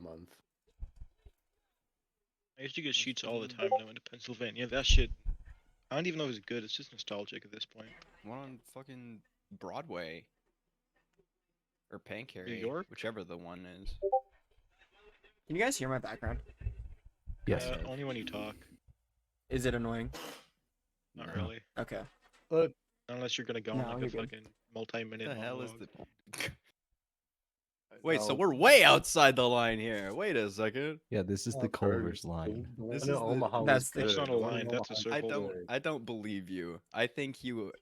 month. I used to get sheets all the time when I went to Pennsylvania. That shit, I don't even know if it's good. It's just nostalgic at this point. One on fucking Broadway. Or New Pancarry, York? whichever the one is. Can you guys hear my background? Yes. Only when you talk. Is it annoying? Not No. really. Okay. Look, Unless you're gonna go on No, like a you're good. fucking multi-minute What the hell is monologue. the... Wait, so oh, we're way outside the line here. Wait a second. Yeah, this is the Bird. Culver's line. The one This in is the- Omaha That's was the- That's good. not a The one line, in that's a Omaha circle. was I don't good. I don't believe you. I think you're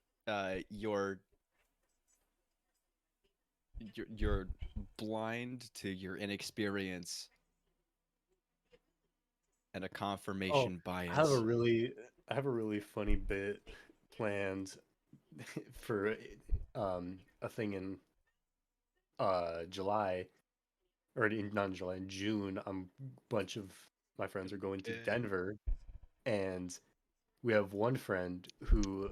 blind to your inexperience and a confirmation bias. I have a really funny bit planned for a thing in July, or not in July, in June. A bunch of my friends are going to Yeah. Denver, and we have one friend who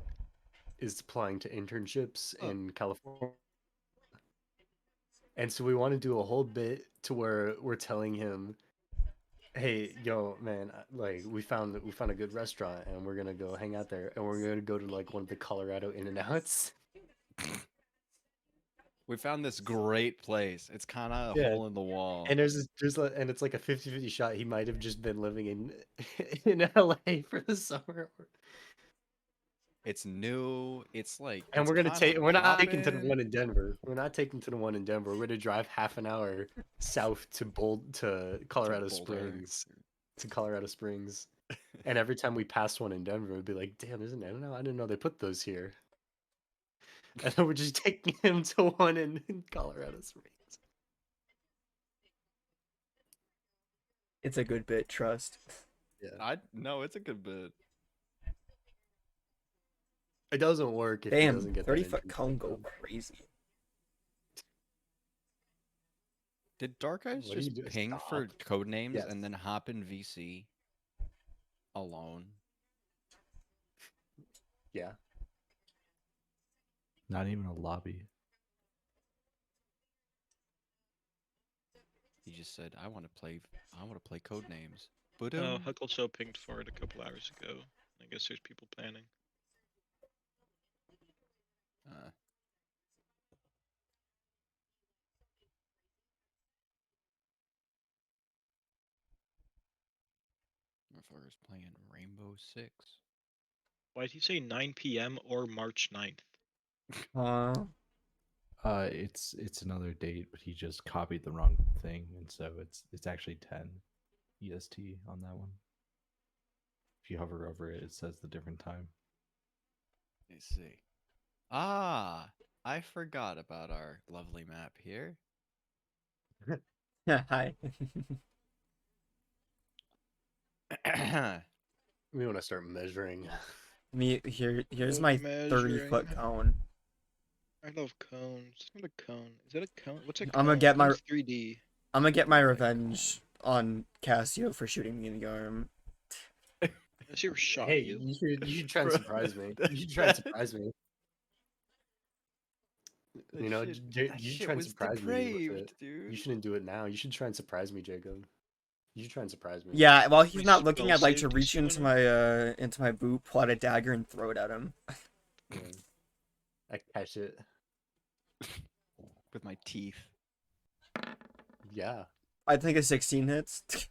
is applying to internships in California. And so we want to do a whole bit to where we're telling him, "Hey, yo, man, like we found a good restaurant, and we're gonna go hang out there, and we're gonna go to like one of the Colorado In-N-Outs." We found this great place. It's kind of a Yeah. hole in the wall. And and it's like a 50-50 shot. He might have just been living in LA for the summer. It's new. It's like And it's we're gonna kinda we're not taking to the poppin'. one in Denver. We're not taking to the one in Denver. We're gonna drive half an hour south to Colorado Boulder. Springs. To Colorado Springs. And every time we passed one in Denver, we'd be like, "Damn, there's an In-N-Out? I didn't know they put those here." And then we're just taking him to one in Colorado Springs. It's a good bit, trust. Yeah. No, it's a good bit. It doesn't work if he Damn, doesn't get 30-foot that cone go internship. crazy. Did Dark Eyes What do you just do? ping for Stop. code names Yes. and then hop in VC alone? Yeah. Not even a lobby. He just said, "I want to play code names." But Huckle Show pinged for it a couple hours ago. I guess there's people planning. motherfucker's playing Rainbow Six. Why'd he say 9 p.m. or March 9th? It's another date, but he just copied the wrong thing, and so it's actually 10 EST on that one. If you hover over it, it says the different time. Let's see. Ah, I forgot about our lovely map here. Hi. We want to start measuring. Here's my 30-foot cone. I love cones. It's not a cone. Is that a cone? What's a cone? I'm gonna get my Cone's 3D. I'm gonna get my revenge on Cassio for shooting me in the arm. Has he ever shot Hey, you? you should try and surprise me. You should try and surprise me. You know, you should try and surprise me with it. dude. You shouldn't do it now. You should try and surprise me, Jacob. You should try and surprise me. Yeah, while he's My not looking, spell I'd like to save reach disorder? into my boot, pull out a dagger, and throw it at him. Yeah. I catch it. With my teeth. Yeah. I think a 16 hits. It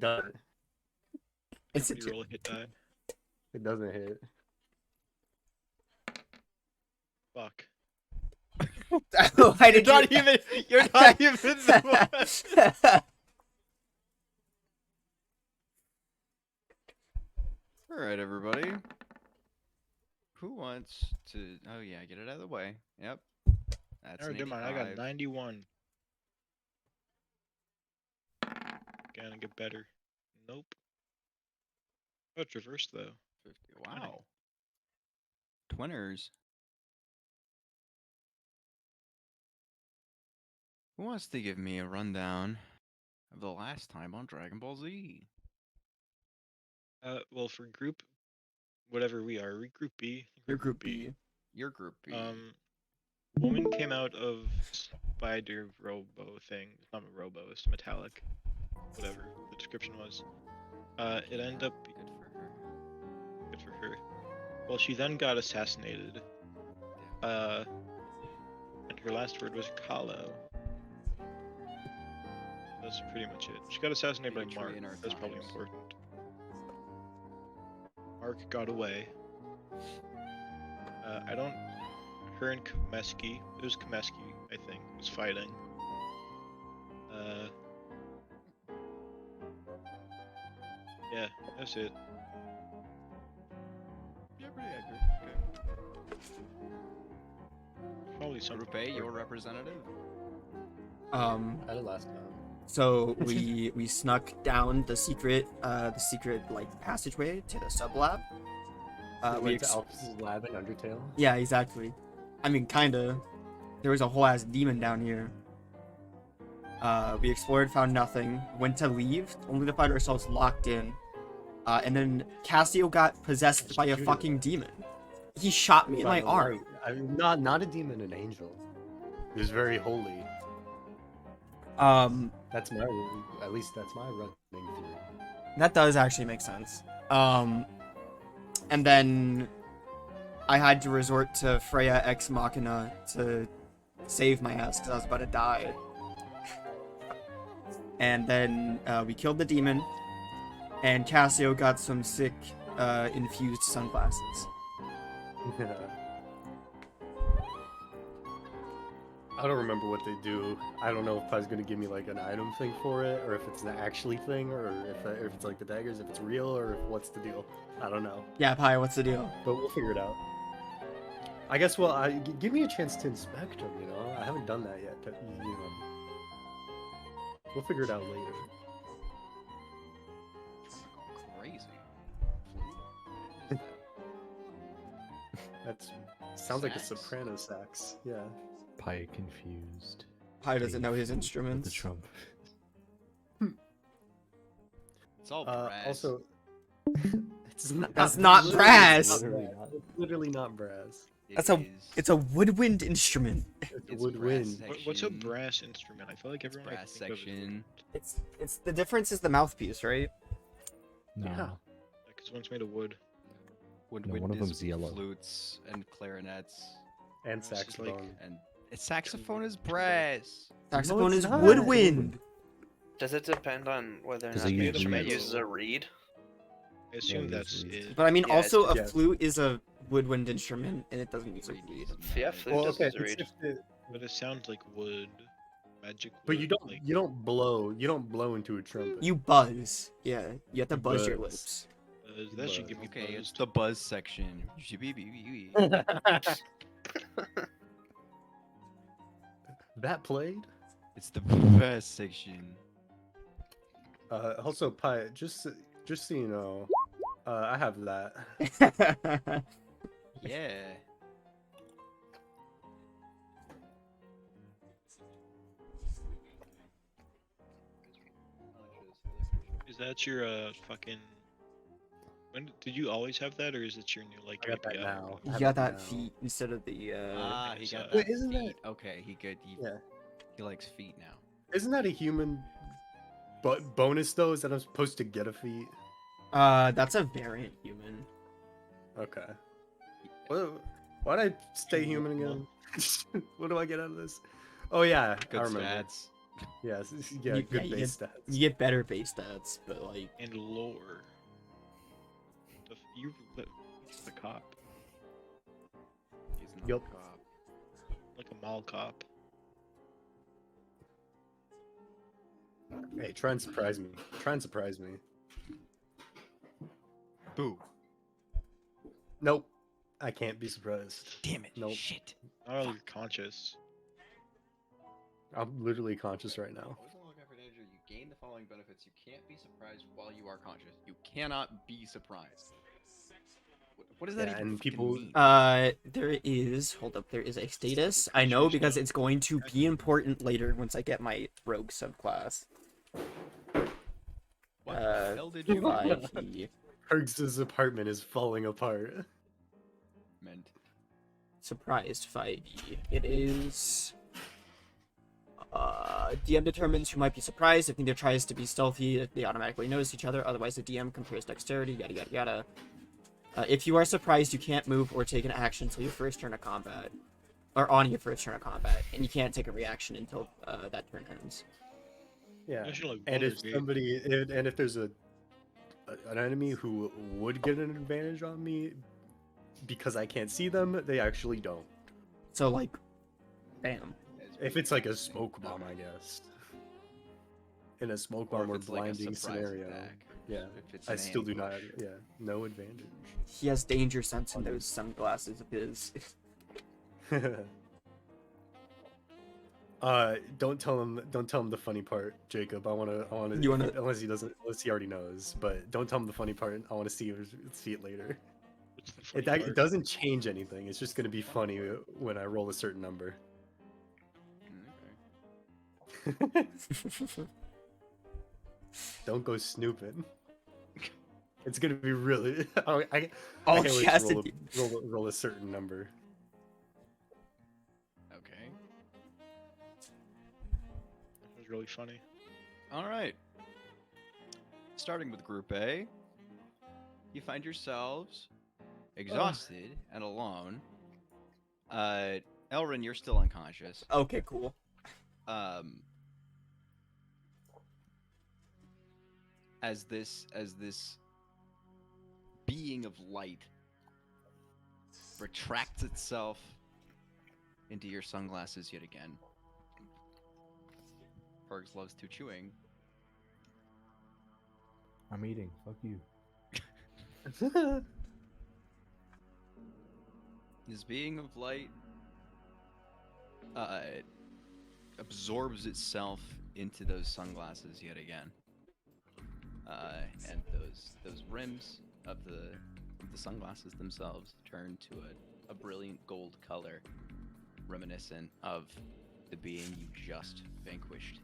doesn't. It's a Somebody roll a hit die. It doesn't hit. Fuck. Oh, I did You're not even the one. All right, everybody. Who wants to? Oh yeah, get it out of the way. Yep. That's Never an did mine. I got 85. 91. Gotta get better. Nope. Oh, it's reversed though. 50. Wow. Twinners. Who wants to give me a rundown of the last time on Dragon Ball Z? Well, for group, whatever we are Group B. Your group B. Your group B. Woman came out of spider robo thing. It's not a robo, it's metallic. Whatever the description was. It ended up Good for her. good for her. Well, she then got assassinated. And her last word was Kahlo. That's pretty much it. She got assassinated by Bigotry Mark. in our That's probably times. important. Mark got away. I don't. Her and Kameski. It was Kameski, I think, was fighting. Yeah, that's it. Yeah, pretty accurate. Okay. Probably something. Group A, your important. representative. I had it last time. So we snuck down the secret like passageway to the sub lab. We We went to ex- Alphys's lab in Undertale. yeah, exactly. I mean, kinda. There was a whole ass demon down here. We explored, found nothing. Went to leave, only to find ourselves locked in. And then Cassio got possessed by a Shoot it. fucking demon. He shot me in my By the arm. light. I mean, not a demon, an angel. It was very holy. That's my, at least that's my running theory. That does actually make sense. And then I had to resort to Freya Ex Machina to save my ass because I was about to die. And then we killed the demon, and Cassio got some sick infused sunglasses. I don't remember what they do. I don't know if Pai's gonna give me like an item thing for it, or if it's an actually thing, or if it's like the daggers, if it's real, or if, what's the deal. I don't know, Yeah, Pi, what's the deal? but we'll figure it out. I guess. Well, give me a chance to inspect them. You know, I haven't done that yet. But, you know, we'll figure it out later. Crazy. That's sounds like a Sax? soprano sax. Yeah. Pi confused. Pi doesn't know his With the instruments. Trump. It's all brass. Also, it's not. That's not literally brass. Literally not, it's literally not brass. That's a- It's a woodwind instrument. It's a It's woodwind. brass What's a section. brass instrument? I feel like It's everyone I brass think of is section. It's the difference is the mouthpiece, right? No. Yeah. because one's made of wood. Woodwind one of is them's yellow. flutes and clarinets, And This is saxophone. like- and saxophone is brass. Saxophone it's is not. woodwind. Does it depend on whether or Does not it the use instrument reeds? uses a reed? I assume it that's is reeds. it. But I mean, Yeah, also a yeah. flute is a woodwind instrument, and it doesn't use a Reed reed. doesn't Yeah, matter. flute Well, does okay, use a reed. But it sounds like wood. Magic wood. But you don't like, you don't blow into a trumpet. You buzz. Yeah, you have to You buzz your buzz. lips. that should give me Okay, it's buzz. the buzz section. That played. It's the buzz section. Also, Pi, just so you know, I have that. Yeah. Is that your fucking? When did you always have that, or is it your new like? I got that API? now. You I got have that now. feet instead of the Ah, he it's, got uh, that Wait, isn't that- feet. Okay, he good. Yeah. He likes feet now. Isn't that a human? But bonus though is that I'm supposed to get a feat. that's a variant human. Okay. Why'd I stay Can you human look again? What do I get out of this? Oh yeah, Good I remember. stats. Yes, yeah, You- good yeah, base stats. You get better base stats, but like And lore. You the cop, He's not Yup. a cop. like a mall cop. Hey, try and surprise me. Try and surprise me. Boo. Nope. I can't be surprised. Damn it. Nope. Shit. Not really conscious. I'm literally conscious right now. You gain the following benefits. You can't be surprised while you are conscious. You cannot be surprised. What does that Yeah, even and fucking people- mean? there is there is a status. I know because it's going to be important later once I get my rogue subclass. What the hell did you 5e. Herg's apartment is falling apart. meant? Surprised 5e. It is DM determines who might be surprised. If neither tries to be stealthy, they automatically notice each other. Otherwise, the DM compares dexterity, yada yada yada. If you are surprised, you can't move or take an action until your first turn of combat. Or on your first turn of combat. And you can't take a reaction until that turn ends. Yeah. Actually, like And if Baldur's Gate. somebody, and if there's an enemy who would get an advantage on me because I can't see them, they actually don't. So, like, bam. If it's like a smoke bomb, I guess. In a smoke Or bomb if or it's like a blinding surprise scenario, attack, yeah, if it's I an still do not. ambush. Yeah, no advantage. He has danger sense in those sunglasses of his. Don't tell him. Don't tell him the funny part, Jacob. I wanna. You wanna- Unless he doesn't. Unless he already knows. But don't tell him the funny part. I want to see it later. What's the funny It part? doesn't change anything. It's just gonna be funny when I roll a certain number. Okay. Don't go snooping. It's gonna be really. I Oh, can't he wait has to to roll a certain number. Okay. That was really funny. All right. Starting with Group A, you find yourselves exhausted and alone. Elrin, you're still unconscious. Okay, cool. As this being of light retracts itself into your sunglasses yet again. Pergs loves to chewing. I'm eating. Fuck you. This being of light absorbs itself into those sunglasses yet again. And those rims of the sunglasses themselves turn to a brilliant gold color, reminiscent of the being you just vanquished.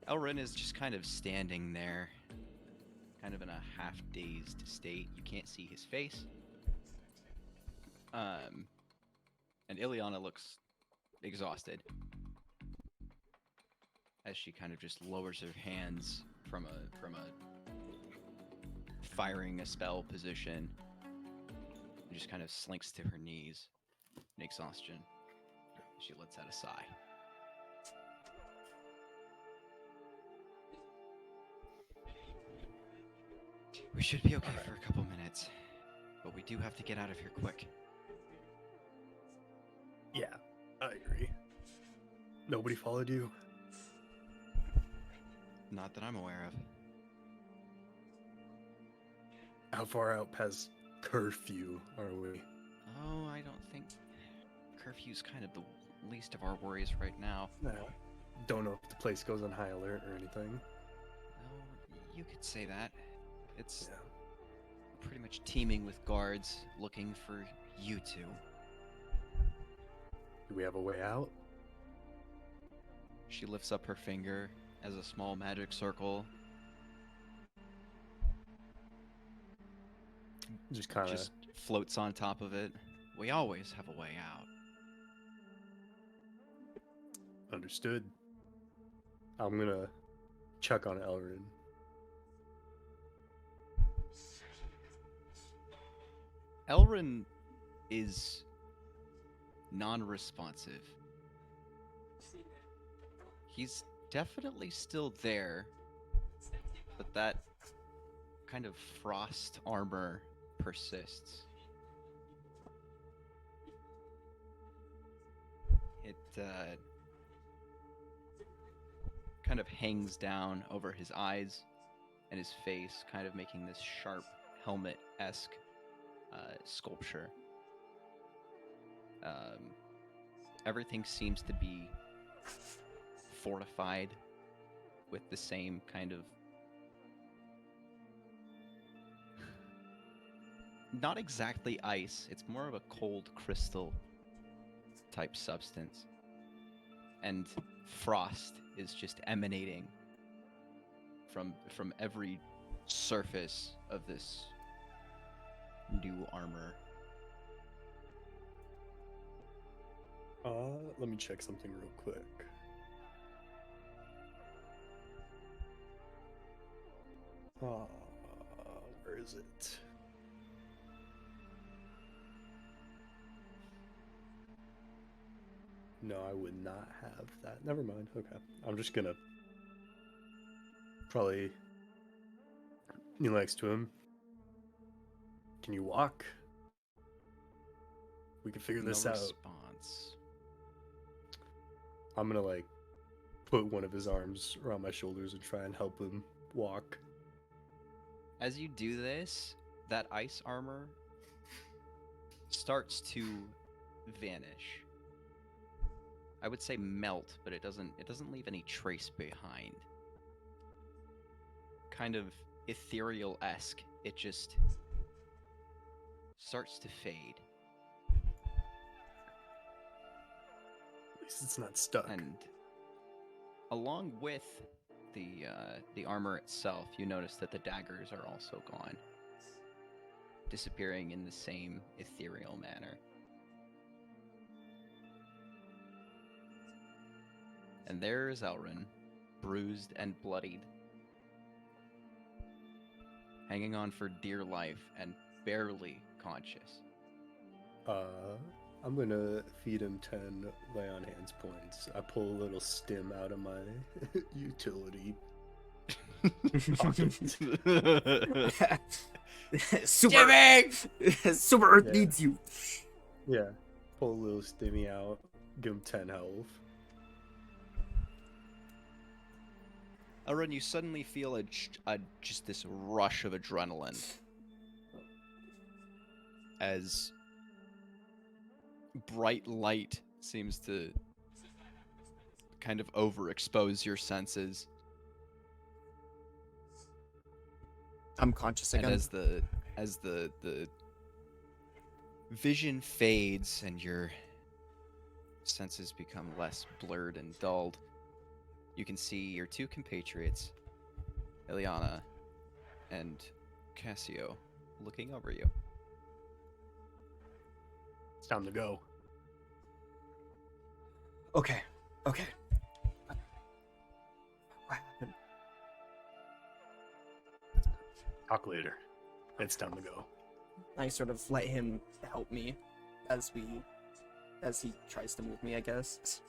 Elrin is just kind of standing there, kind of in a half-dazed state. You can't see his face. And Ileana looks exhausted as she kind of just lowers her hands from a firing a spell position and just kind of slinks to her knees in exhaustion. She lets out a sigh. We should be okay for a couple minutes, but we do have to get out of here quick. Yeah, I agree. Nobody followed you. Not that I'm aware of. How far out past curfew are we? Oh, I don't think curfew's kind of the least of our worries right now. Don't know if the place goes on high alert or anything. Oh, you could say that. It's Yeah. pretty much teeming with guards looking for you two. Do we have a way out? She lifts up her finger as a small magic circle Just kind of. just floats on top of it. We always have a way out. Understood. I'm gonna check on Elrin. Elrin is non-responsive. He's definitely still there, but that kind of frost armor persists. It kind of hangs down over his eyes and his face, kind of making this sharp helmet-esque sculpture. Everything seems to be fortified with the same kind of not exactly ice, it's more of a cold crystal type substance. And frost is just emanating from every surface of this new armor. let me check something real quick. Where is it? No, I would not have that. Never mind. Okay. I'm just gonna probably kneel next to him. Can you walk? We can figure this no out. response. I'm gonna like put one of his arms around my shoulders and try and help him walk. As you do this, that ice armor starts to vanish. I would say melt, but it doesn't leave any trace behind. Kind of ethereal-esque. It just starts to fade. At least it's not stuck. And along with the armor itself, you notice that the daggers are also gone, disappearing in the same ethereal manner. And there is Elrin, bruised and bloodied, hanging on for dear life and barely conscious. I'm gonna feed him 10 lay on hands points. I pull a little stim out of my utility. Super Earth Yeah. needs you. Yeah, pull a little stimmy out, give him 10 health. Elrin, you suddenly feel just this rush of adrenaline as bright light seems to kind of overexpose your senses. I'm conscious And again. as the vision fades and your senses become less blurred and dulled, you can see your two compatriots, Ileana and Cassio, looking over you. It's time to go. Okay. What happened? Talk later. It's time to go. I sort of let him help me as he tries to move me, I guess.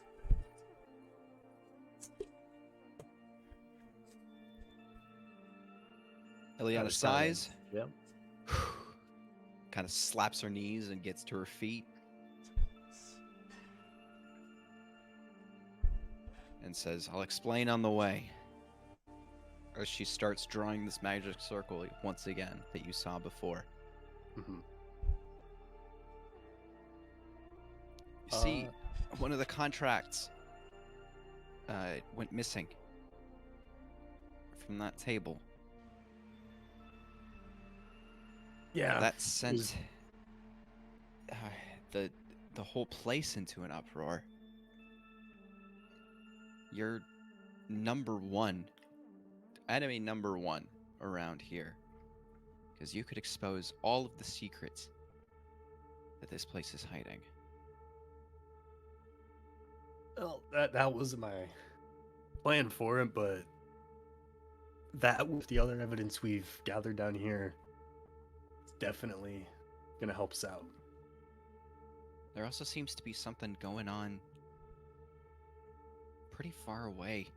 Ileana sighs, Yep. kind of slaps her knees and gets to her feet, and says, "I'll explain on the way." As she starts drawing this magic circle once again that you saw before. Mm-hmm. You see, one of the contracts went missing from that table. Yeah. That sent the whole place into an uproar. You're enemy number one around here, because you could expose all of the secrets that this place is hiding. Well, that wasn't my plan for it, but that with the other evidence we've gathered down here, it's definitely gonna help us out. There also seems to be something going on pretty far away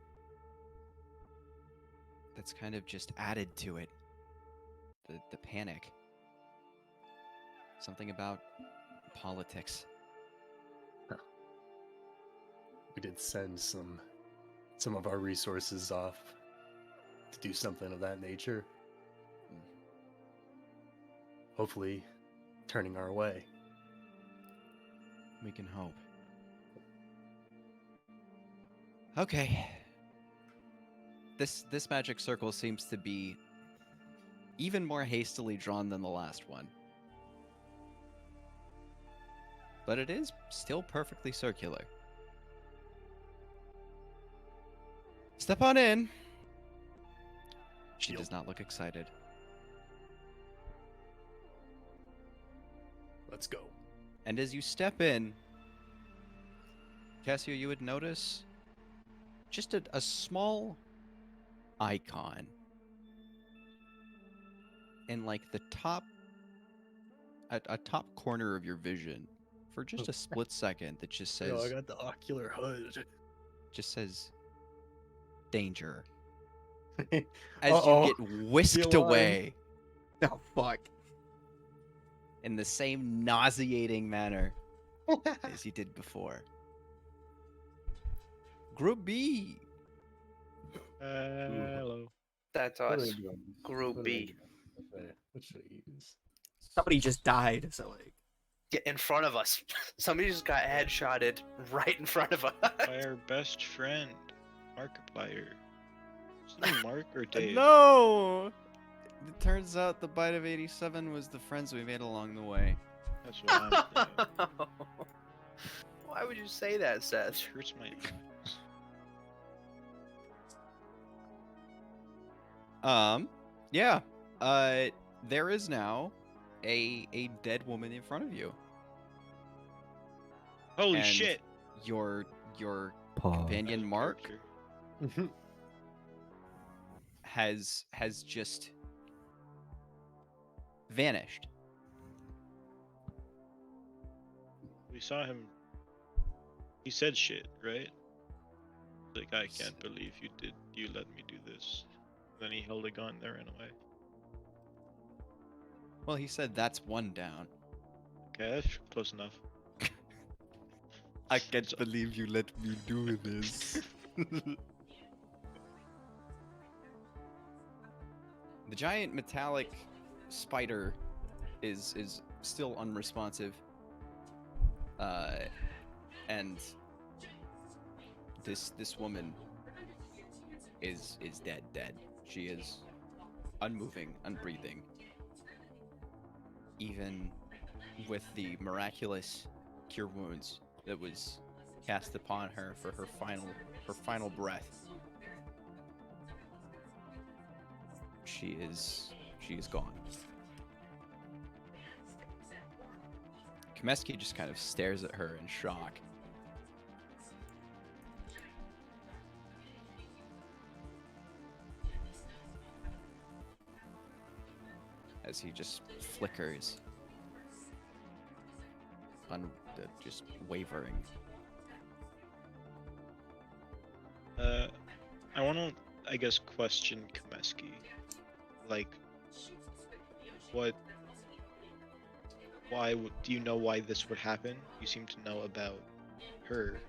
that's kind of just added to it. The panic. Something about politics. We did send some of our resources off to do something of that nature. Hopefully turning our way. We can hope. Okay. This magic circle seems to be even more hastily drawn than the last one. But it is still perfectly circular. Step on in. She does not look excited. Let's go. And as you step in, Cassio, you would notice just a small icon in like the top, a top corner of your vision for just a split second that just says, Yo, I got the ocular hood. just says, danger. Uh-oh. As you get whisked alarm. away Oh fuck. in the same nauseating manner as you did before. Group B. Hello. That's What are us. they doing? Group What are they B. doing? What should I use? Somebody just died, so like. Get in front of us. Somebody just got headshotted right in front of us. By our best friend, Markiplier. Is his name Mark or Dave? No! It turns out the Bite of 87 was the friends we made along the way. That's what I'm thinking. Why would you say that, Seth? This hurts my feelings. Yeah. There is now a dead woman in front of you. Holy And shit! Your Pause. companion Mark Character. has just vanished. We saw him. He said shit, right? Like, I can't believe you let me do this. Then he held a gun there and away. Well, he said that's one down. Okay, that's close enough. I can't believe you let me do this. The giant metallic spider is still unresponsive. And this woman is dead. She is unmoving, unbreathing. Even with the miraculous cure wounds that was cast upon her for her final breath. She is gone. Kameski just kind of stares at her in shock. As he just flickers, just wavering. I want to, I guess, question Kameski. Like, do you know why this would happen? You seem to know about her.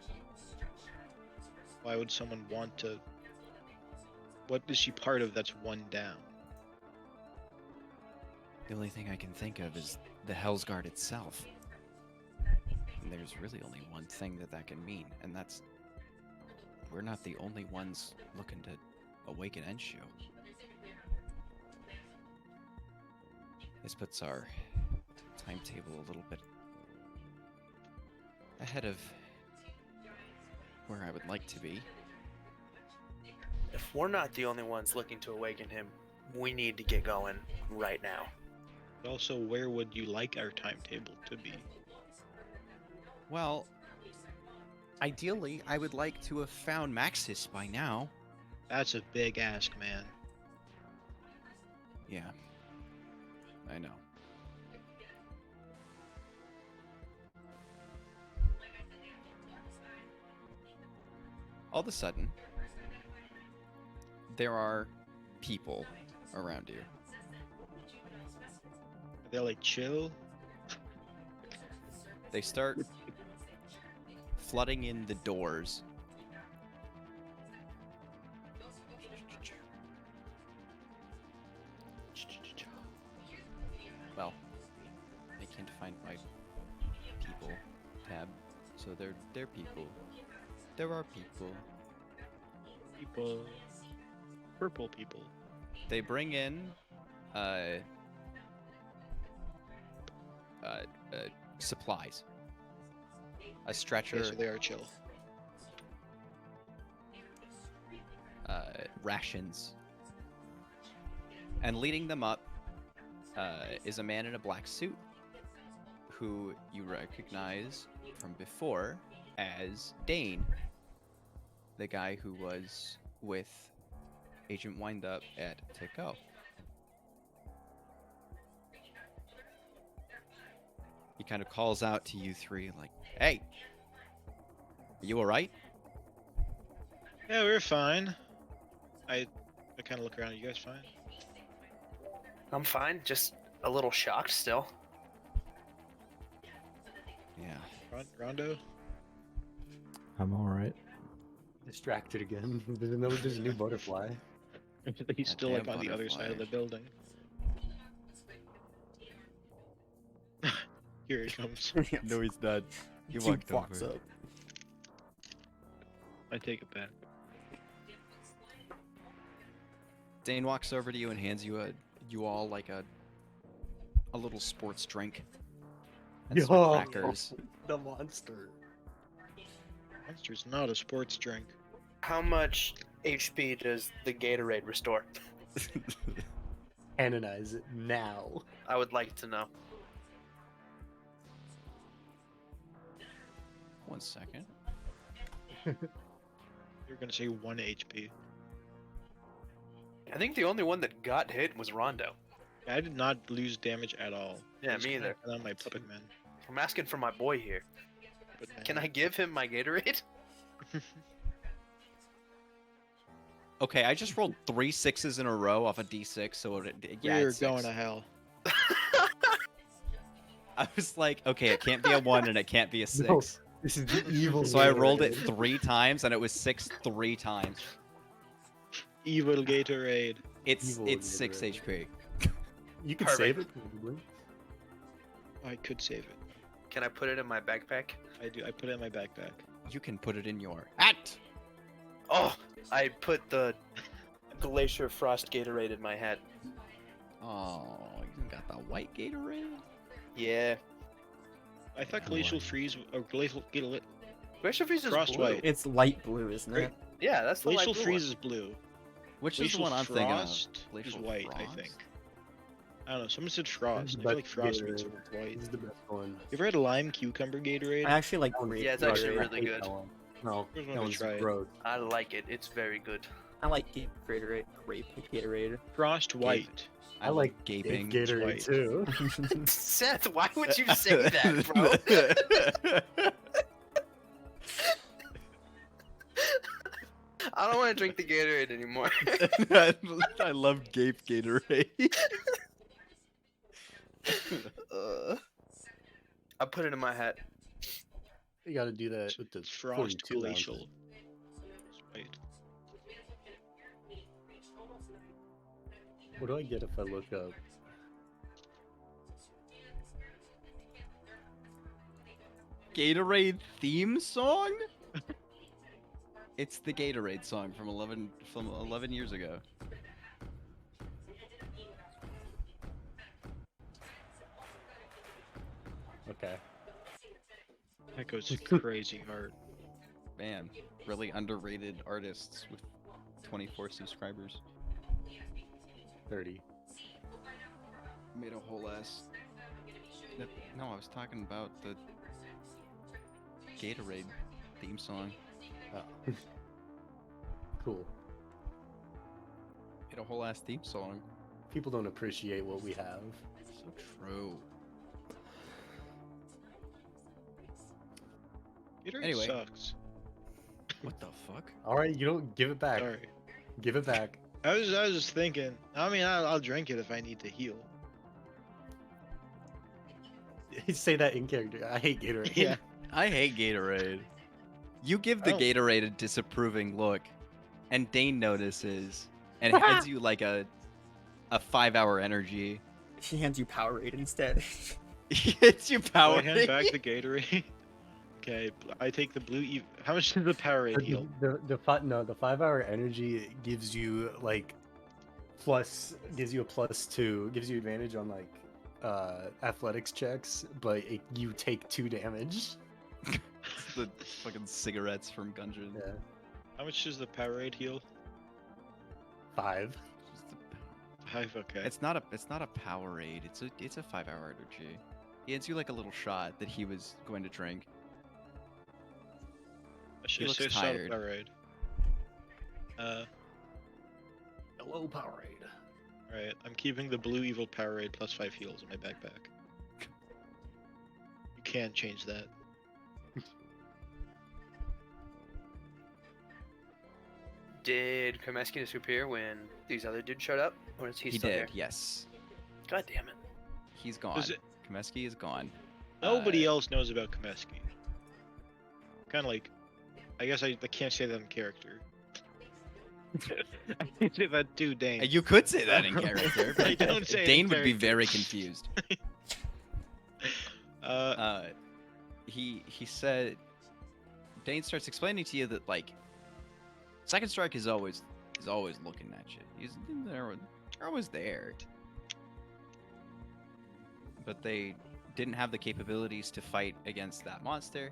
Why would someone want to? What is she part of that's one down? The only thing I can think of is the Hell's Guard itself. And there's really only one thing that can mean, and that's we're not the only ones looking to awaken Enshu. This puts our timetable a little bit ahead of where I would like to be. If we're not the only ones looking to awaken him, we need to get going right now. But also, where would you like our timetable to be? Well, ideally, I would like to have found Maxis by now. That's a big ask, man. Yeah, I know. All of a sudden, there are people around you. Are they like chill? They start flooding in the doors. Well, I can't find my people tab, so they're people. There are people. People. Purple people. They bring in supplies. A stretcher, Okay, so they are chill. rations. And leading them up is a man in a black suit who you recognize from before as Dane, the guy who was with Agent Windup at Tico. He kind of calls out to you three, like, "Hey, are you all right?" Yeah, we're fine. I kind of look around. You guys fine? I'm fine, just a little shocked still. Yeah. Rondo? I'm all right. Distracted again. There's a new butterfly. He's still like Goddamn on the other side of the butterfly. building. Here he comes. No, he's not. He He walks up. I take it back. Dane walks over to you and hands you all like a little sports drink and some Yo. crackers. The monster. Monster's not a sports drink. How much HP does the Gatorade restore? Canonize it now. I would like to know. 1 second. You're gonna say 1 HP. I think the only one that got hit was Rondo. I did not lose damage at all. Yeah, me either. On my puppet man. I'm asking for my boy here. Puppet man. Can I give him my Gatorade? Okay, I just rolled 3 6s in a row off a d6, so yeah, You're it's going six. to hell. I was like, okay, it can't be a 1 and it can't be a 6. No, this is the evil. So I rolled it Gatorade. 3 times and it was 6 3 times. Evil Gatorade. It's Evil 6 Gatorade. HP. You can Perfect. save it. Probably. I could save it. Can I put it in my backpack? I do. I put it in my backpack. You can put it in your hat. Oh, I put the Glacier Frost Gatorade in my hat. Oh, you got the white Gatorade? Yeah. I thought Glacial Freeze or Glacial Glacier Freeze is Frost blue. White. It's light blue, isn't it? Yeah, that's the Glacial light blue Freeze one. is blue. Which is the Glacial one I'm thinking of? Frost is Glacial white, I Frost? think. I don't know. Someone said Frost. I But feel like Frost means Gatorade. it's white. This is the best one. You ever had lime cucumber Gatorade? I actually like That one's grape. Yeah, it's actually gross. I really hate good. that one. No, Here's one that to one's try it. gross. I like it. It's very good. I like Gatorade. Grape Gatorade. Frost white. I love like gaping. Gatorade white. too. Seth, why would you say that, bro? I don't want to drink the Gatorade anymore. I love Gape Gatorade. I put it in my hat. You got to do that with the Frost 42 ounces. Glacial. It's white. What do I get if I look up? Gatorade theme song? It's the Gatorade song from 11 years ago. Okay. That goes crazy hard. Man, really underrated artists with 24 subscribers. 30. Made a whole ass. No, I was talking about the Gatorade theme song. Oh. Cool. Made a whole ass theme song. People don't appreciate what we have. So true. Gatorade Anyway. sucks. What the fuck? All right, you don't give it back. Sorry. Give it back. I was just thinking. I mean, I'll drink it if I need to heal. Say that in character. I hate Gatorade. Yeah. I hate Gatorade. You give the Oh. Gatorade a disapproving look, and Dane notices and hands you like a 5-hour energy. She hands you Powerade instead. He hits you Do I power. hand back the Gatorade. Okay, I take the blue. How much does the Powerade heal? The 5-hour energy gives you like gives you a +2, gives you advantage on like athletics checks, but you take 2 damage. It's the fucking cigarettes from Gungeon. Yeah. How much does the Powerade heal? 5. Just the- 5. Okay. It's not a Powerade. It's a 5-hour energy. He hands you like a little shot that he was going to drink. Should looks say Shadow tired. Powerade. Hello, Powerade. Alright, I'm keeping the blue evil Powerade plus 5 heals in my backpack. You can't change that. Did Kremeski disappear when these other dudes showed up? Or is he He still did, here? yes. God damn it. He's gone. Does it- Komeski is gone. Nobody else knows about Komeski. Kind of like, I guess I can't say that in character. I can't say that too, Dane. You could say that in character. I but don't say it in Dane would be character. very confused. Uh, He said, Dane starts explaining to you that like, Second Strike is always looking at you. They're always there. But they didn't have the capabilities to fight against that monster,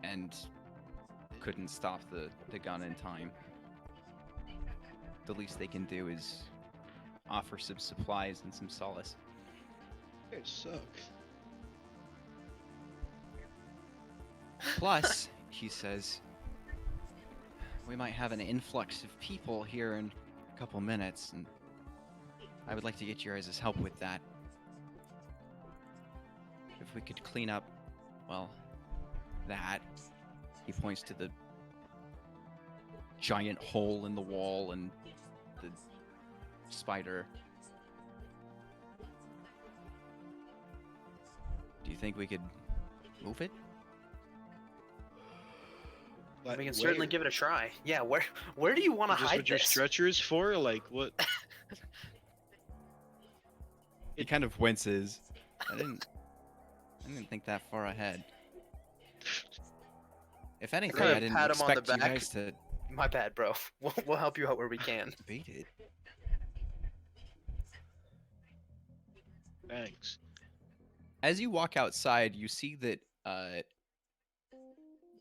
and couldn't stop the gun in time. The least they can do is offer some supplies and some solace. you guys suck. Plus, he says, we might have an influx of people here in a couple minutes, and I would like to get your guys' help with that. If we could clean up, well, that. He points to the giant hole in the wall and the spider. Do you think we could move it? We can certainly give it a try. Yeah, where do you want to Is this hide what your this? stretcher is for? Like, what? He kind of winces. I didn't think that far ahead. If anything, kinda I didn't pat him on the expect you back. guys to My bad, bro. We'll help you out where we can. debate it. Thanks. As you walk outside, you see that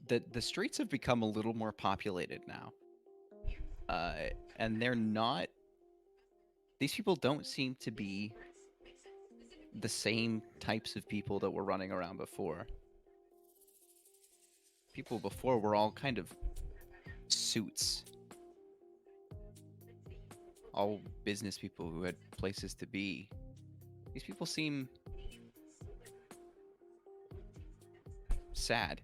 the streets have become a little more populated now, and they're not. These people don't seem to be the same types of people that were running around before. People before were all kind of suits. All business people who had places to be. These people seem sad.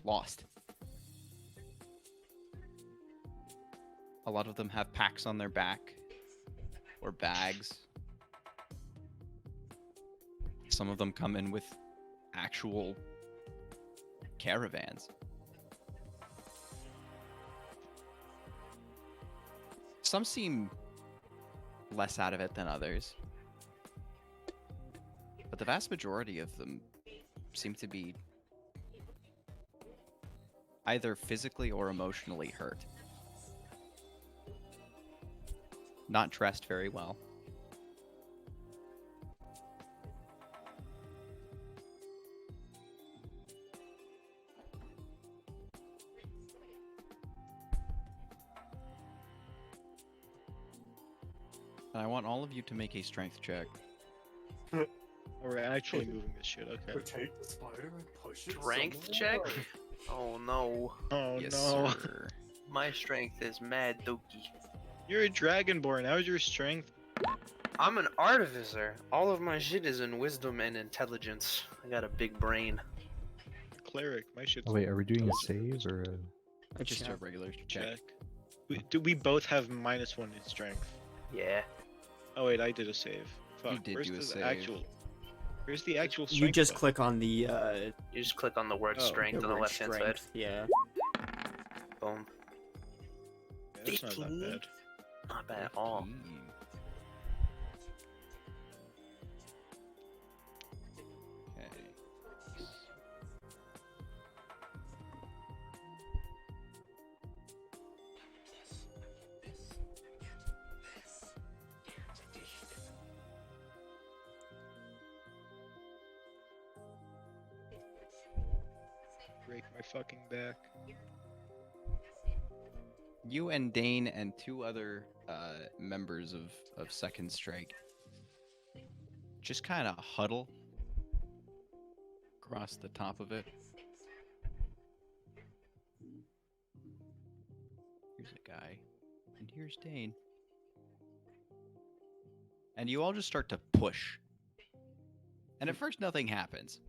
Lost. A lot of them have packs on their back or bags. Some of them come in with actual caravans. Some seem less out of it than others. But the vast majority of them seem to be either physically or emotionally hurt. Not dressed very well. And I want all of you to make a strength check. Oh, we're actually moving this shit. Okay. Take the spider and push it. Strength check? Oh no. Oh Yes, no. sir. My strength is mad dookie. You're a dragonborn. How's your strength? I'm an artificer. All of my shit is in wisdom and intelligence. I got a big brain. Cleric. My shit's Oh wait, are we doing a save or a... Just a regular check. check. Do we both have -1 in strength? Yeah. Oh wait, I did a save. Fuck. did Where's do a the save. actual? Where's the actual strength? You just button? click on the You just click on the word Oh, strength on the word left hand side. strength, Yeah. Boom. Yeah, that's not that 15? bad. Not bad at all. 15. Okay. Break my fucking back. You and Dane and two other members of Second Strike just kind of huddle across the top of it. Here's a guy. And here's Dane. And you all just start to push. And at first, nothing happens.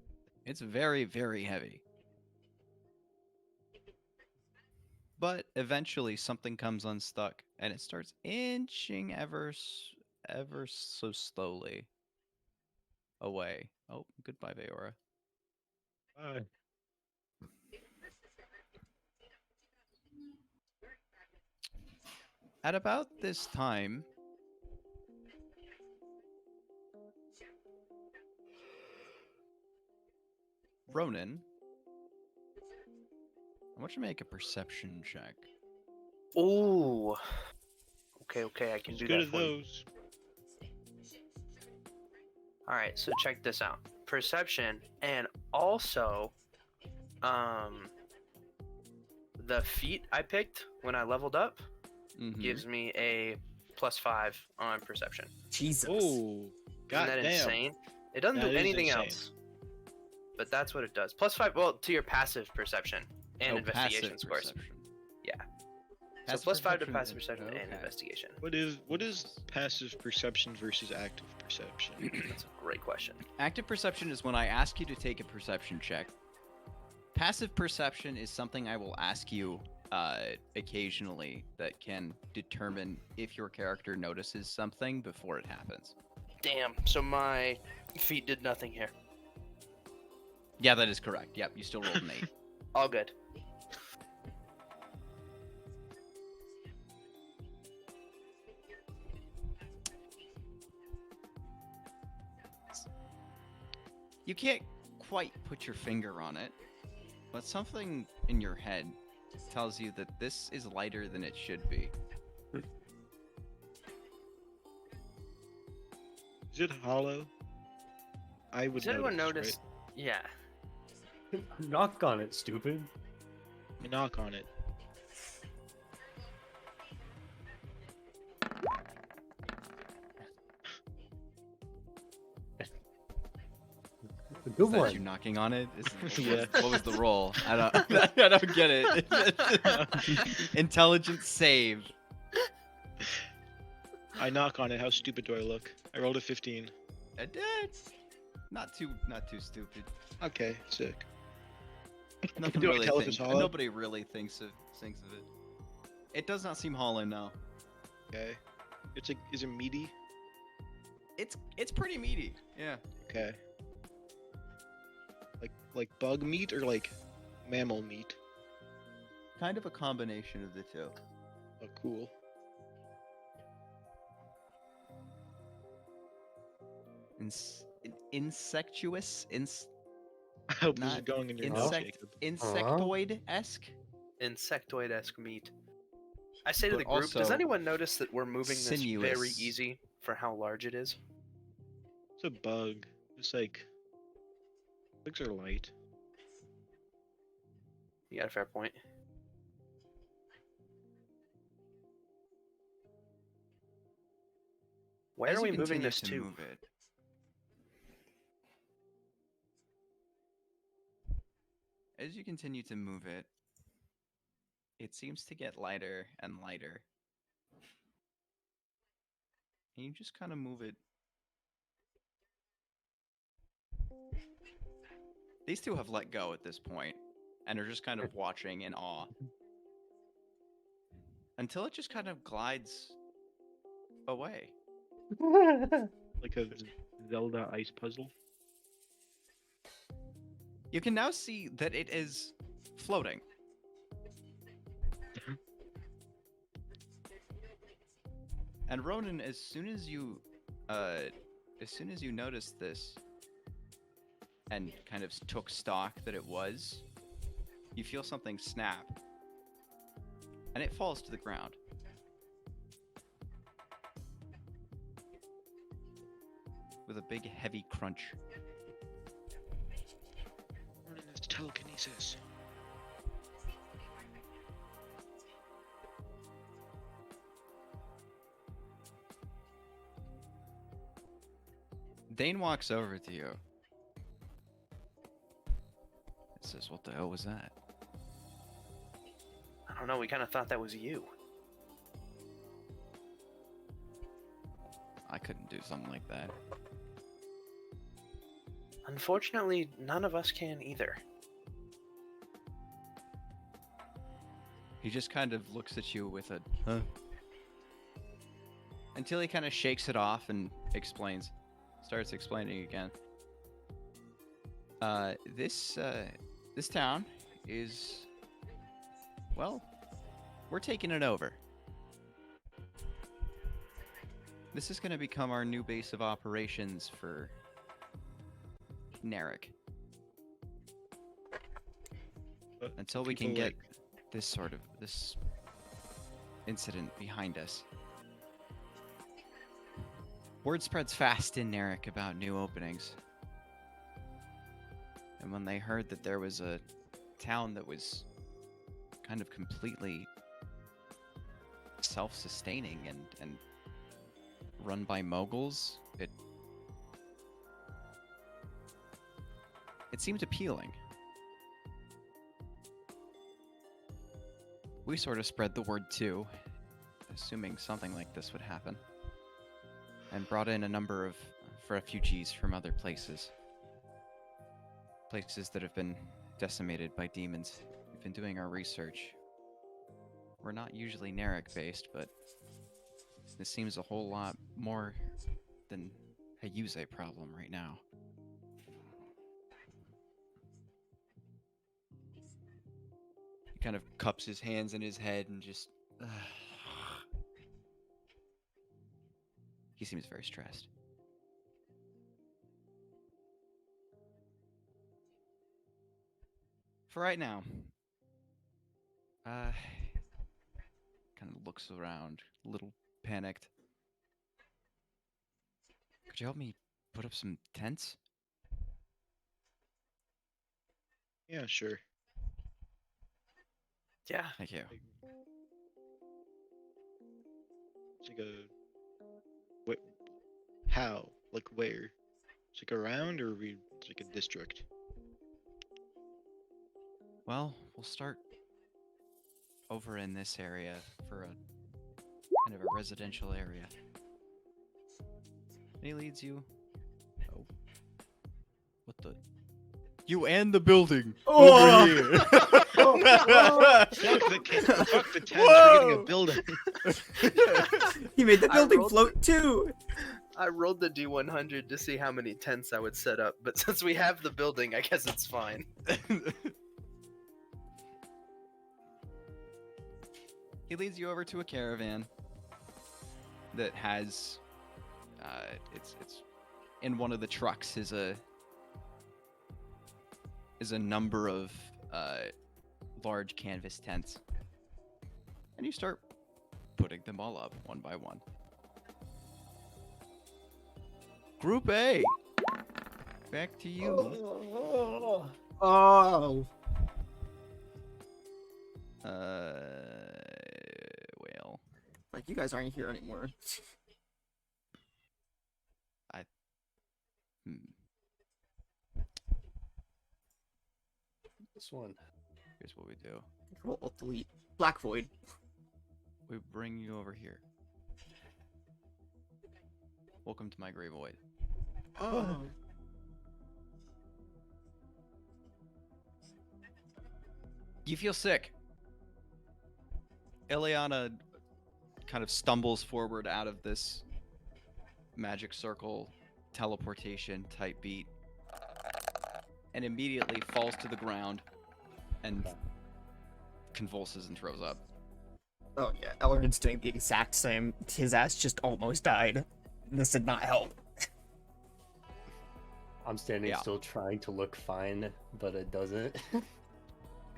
It's very, very heavy. But eventually, something comes unstuck, and it starts inching ever so slowly away. Oh, goodbye, Veora. Bye. At about this time, Ronan, I want you to make a perception check. Ooh. Okay, I can As do good that as for you. those. All right, so check this out. Perception and also the feat I picked when I leveled up Mhm. gives me a +5 on perception. Jesus. Oh, Isn't god that damn. insane? It doesn't That do is anything insane. else. But that's what it does. +5, well, to your passive perception and Oh, investigation passive scores. perception. Yeah. Passive So +5 to perception passive and- perception and okay. investigation. What is passive perception versus active perception? That's a great question. Active perception is when I ask you to take a perception check. Passive perception is something I will ask you occasionally that can determine if your character notices something before it happens. Damn, so my feat did nothing here. Yeah, that is correct. Yep, you still rolled an 8. All good. You can't quite put your finger on it, but something in your head tells you that this is lighter than it should be. Is it hollow? I would Does anyone notice, notice? Yeah. Knock on it, stupid. Right? You knock on it. A good Is that one. you knocking on it? Yeah. What was the roll? I don't get it. Intelligence save. I knock on it. How stupid do I look? I rolled a 15. Not too stupid. Okay, sick. Nothing Do I really tell if it's hollow? Nobody really thinks of it. It does not seem hollow, no. Okay. Is it meaty? It's pretty meaty. Yeah. Okay. Like bug meat or like mammal meat? Kind of a combination of the two. Oh, cool. Insectuous, I hope this is Not going in your insect- mouth, Jacob. insectoid-esque. Insectoid-esque meat. I say to But the group, does also anyone notice that we're moving this very sinuous. easy for how large it is? It's a bug. It's like bugs are light. You got a fair point. Where As are you we moving continue this to? move it, as you continue to move it, it seems to get lighter and lighter. And you just kind of move it. These two have let go at this point and are just kind of watching in awe. Until it just kind of glides away. Like a Zelda ice puzzle. You can now see that it is floating. And Ronan, as soon as you noticed this and kind of took stock that it was, you feel something snap. And it falls to the ground. With a big heavy crunch. It's telekinesis. Dane walks over to you. And says, "What the hell was that?" I don't know, we kind of thought that was you. I couldn't do something like that. Unfortunately, none of us can either. He just kind of looks at you with a huh? Until he kind of shakes it off and starts explaining again. This town is, well, we're taking it over. This is going to become our new base of operations for Narek. But Until we can people get like- this incident behind us. Word spreads fast in Narek about new openings. And when they heard that there was a town that was kind of completely self-sustaining and run by moguls, it seemed appealing. We sort of spread the word too, assuming something like this would happen, and brought in a number of refugees from other places. Places that have been decimated by demons. We've been doing our research. We're not usually Narek based, but this seems a whole lot more than a Yuze problem right now. He kind of cups his hands in his head and just... He seems very stressed. For right now, kind of looks around, a little panicked. Could you help me put up some tents? Yeah, sure. Yeah. Thank you. It's like a. What? How? Like where? It's like around, or it's like a district. Well, we'll start over in this area for a kind of a residential area. And he leads you. Oh. What the? You and the building Oh! over here. Fuck the tent. We're getting a building. He made the I building rolled float too. I rolled the D100 to see how many tents I would set up, but since we have the building, I guess it's fine. He leads you over to a caravan that has, it's in one of the trucks is a number of large canvas tents, and you start putting them all up one by one. Group A, back to you. Oh. Well, Like, you guys aren't here anymore. This one. Here's what we do. Control delete. Black Void. We bring you over here. Welcome to my Grey Void. Oh. You feel sick. Eliana kind of stumbles forward out of this magic circle teleportation type beat and immediately falls to the ground and convulses and throws up. Oh yeah, Elrin's doing the exact same. His ass just almost died. This did not help. I'm standing Yeah. still trying to look fine, but it doesn't.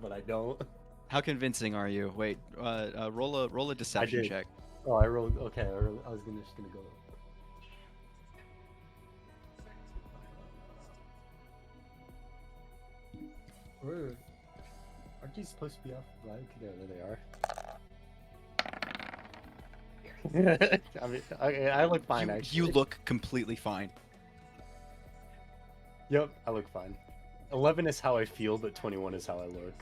But I don't. How convincing are you? Wait, roll a deception did. check. Oh, I rolled. Okay, I was just gonna go. Where? Aren't these supposed to be off black? Yeah, there they are. I mean, I look fine You, actually. you look completely fine. Yep, I look fine. 11 is how I feel, but 21 is how I look.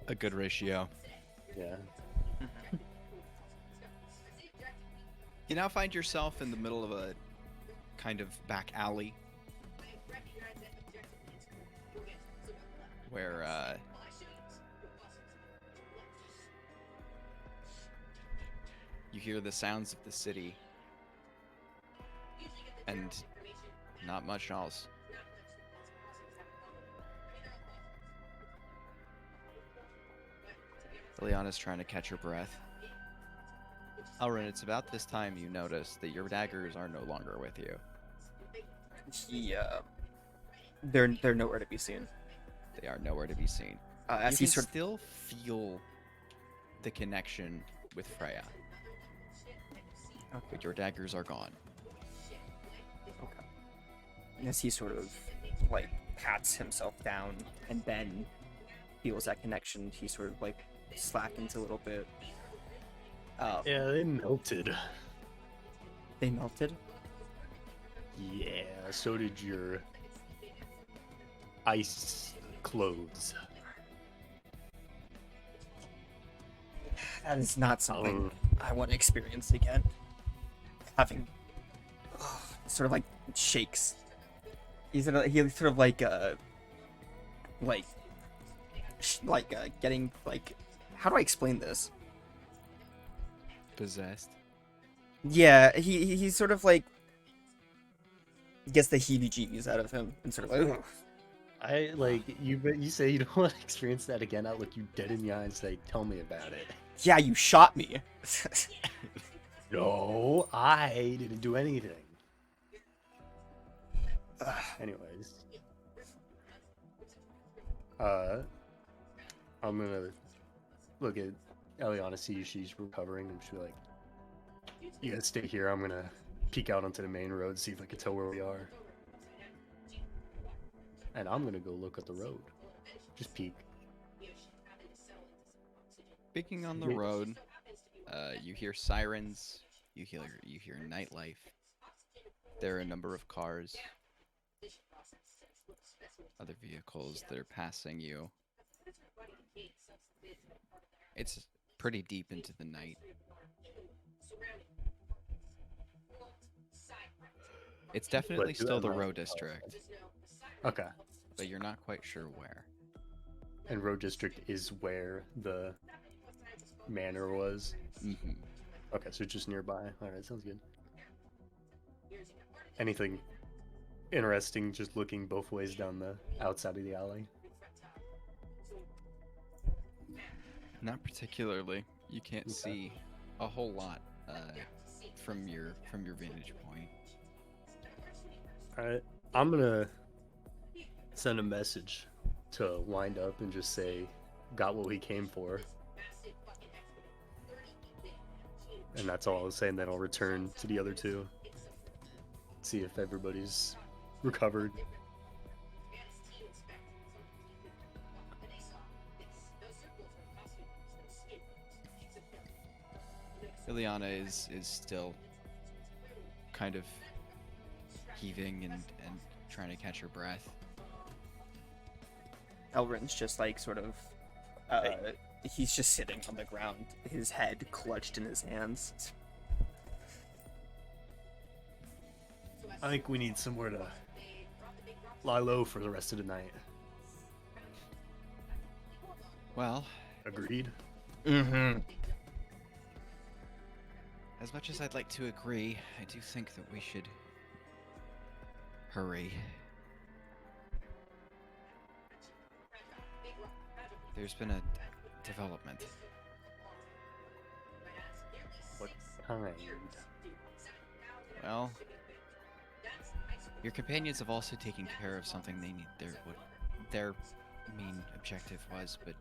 A good ratio. Yeah. You now find yourself in the middle of a kind of back alley where you hear the sounds of the city and not much else. Liliana's trying to catch her breath. Elrin, it's about this time you notice that your daggers are no longer with you. They're nowhere to be seen. They are nowhere to be seen. As You he can sort still feel the connection with Freya, but your daggers are gone. as he sort of like pats himself down and then feels that connection, he sort of like slackens a little bit. Yeah, they melted. They melted. Yeah, so did your ice clothes. That is not something I want to experience again. Having sort of like shakes. He sort of getting like, how do I explain this? Possessed. Yeah, he's sort of like gets the heebie-jeebies out of him and sort of like, ugh. I like you. But you say you don't want to experience that again. I look you dead in the eye and say, "Tell me about it." Yeah, you shot me. No, I didn't do anything. Anyways, I'm gonna look at Eliana, see she's recovering, and she's like, "You guys stay here. I'm gonna peek out onto the main road, see if I can tell where we are, and I'm gonna go look at the road. Just peek." Speaking on the road, you hear sirens. You hear nightlife. There are a number of cars, other vehicles that are passing you. It's pretty deep into the night. It's definitely do still the that Row right. District, Okay, but you're not quite sure where. and Road District is where the manor was. Mm-hmm. Okay, so just nearby. All right, sounds good. Anything interesting just looking both ways down the outside of the alley? Not particularly. You can't Okay. see a whole lot from your vantage point. All right, I'm gonna send a message to Wind Up and just say, "Got what we came for," and that's all I'll say. And then I'll return to the other two, see if everybody's recovered. Liliana is still kind of heaving and trying to catch her breath. Elrin's just like sort of, he's just sitting on the ground, his head clutched in his hands. I think we need somewhere to lie low for the rest of the night. Well, Agreed? Mm-hmm. as much as I'd like to agree, I do think that we should hurry. There's been a development. What kind? Well, your companions have also taken care of something they need. What their main objective was, but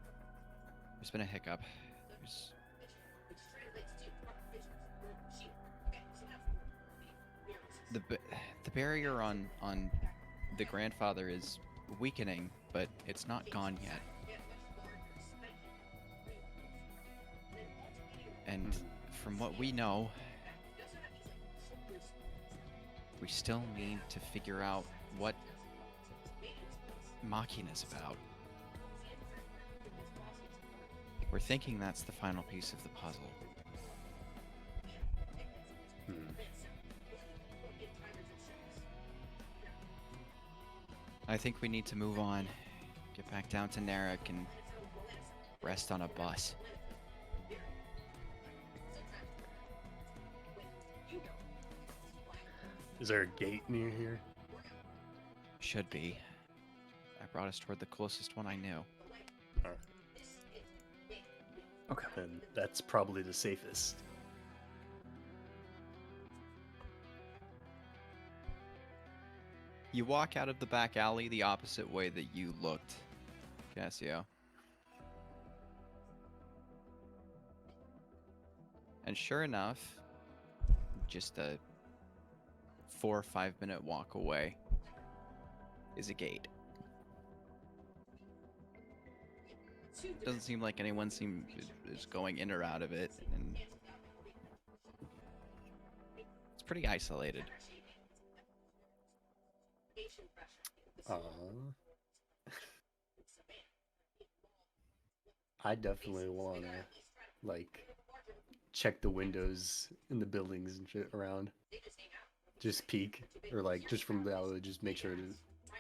there's been a hiccup. There's the barrier on the grandfather is weakening, but it's not gone yet. And from what we know, we still need to figure out what Machina's about. We're thinking that's the final piece of the puzzle. Hmm. I think we need to move on. Get back down to Narek and rest on a bus. Is there a gate near here? Should be. I brought us toward the closest one I knew. Alright. Okay. Then that's probably the safest. You walk out of the back alley the opposite way that you looked, Cassio. And sure enough, just a 4 or 5 minute walk away is a gate. Doesn't seem like anyone is going in or out of it, and it's pretty isolated. I definitely want to, like, check the windows in the buildings and shit around. Just peek, or like, just from the alley, just make sure to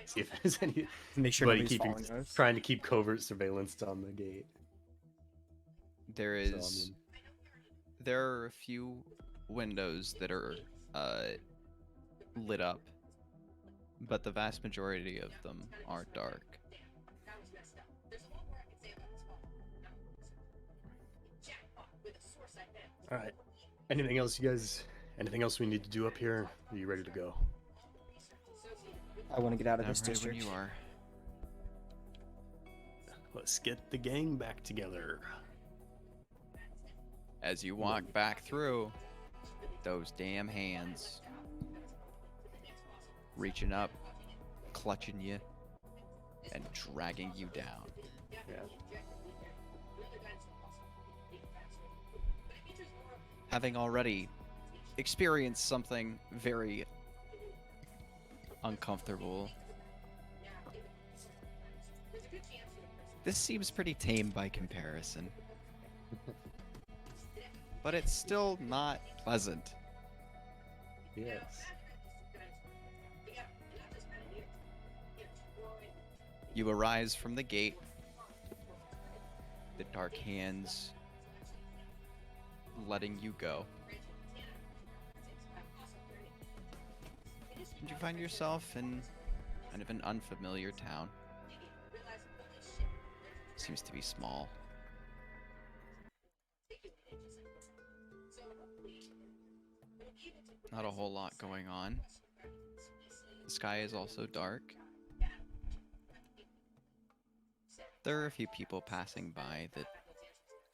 see if there's any. Make sure Buddy nobody's keeping, following us. trying to keep covert surveillance on the gate. There So, I is mean, there are a few windows that are lit up, but the vast majority of them are dark. all right. Anything else, you guys? Anything else we need to do up here? Are you ready to go? I want to get out of I'm this ready when district. you are. Let's get the gang back together. As you walk back through, those damn hands reaching up, clutching you, and dragging you down. Yeah. Having already experienced something very uncomfortable, this seems pretty tame by comparison. But it's still not pleasant. Yes. You arise from the gate, the dark hands letting you go. And you find yourself in kind of an unfamiliar town. Seems to be small. Not a whole lot going on. The sky is also dark. There are a few people passing by that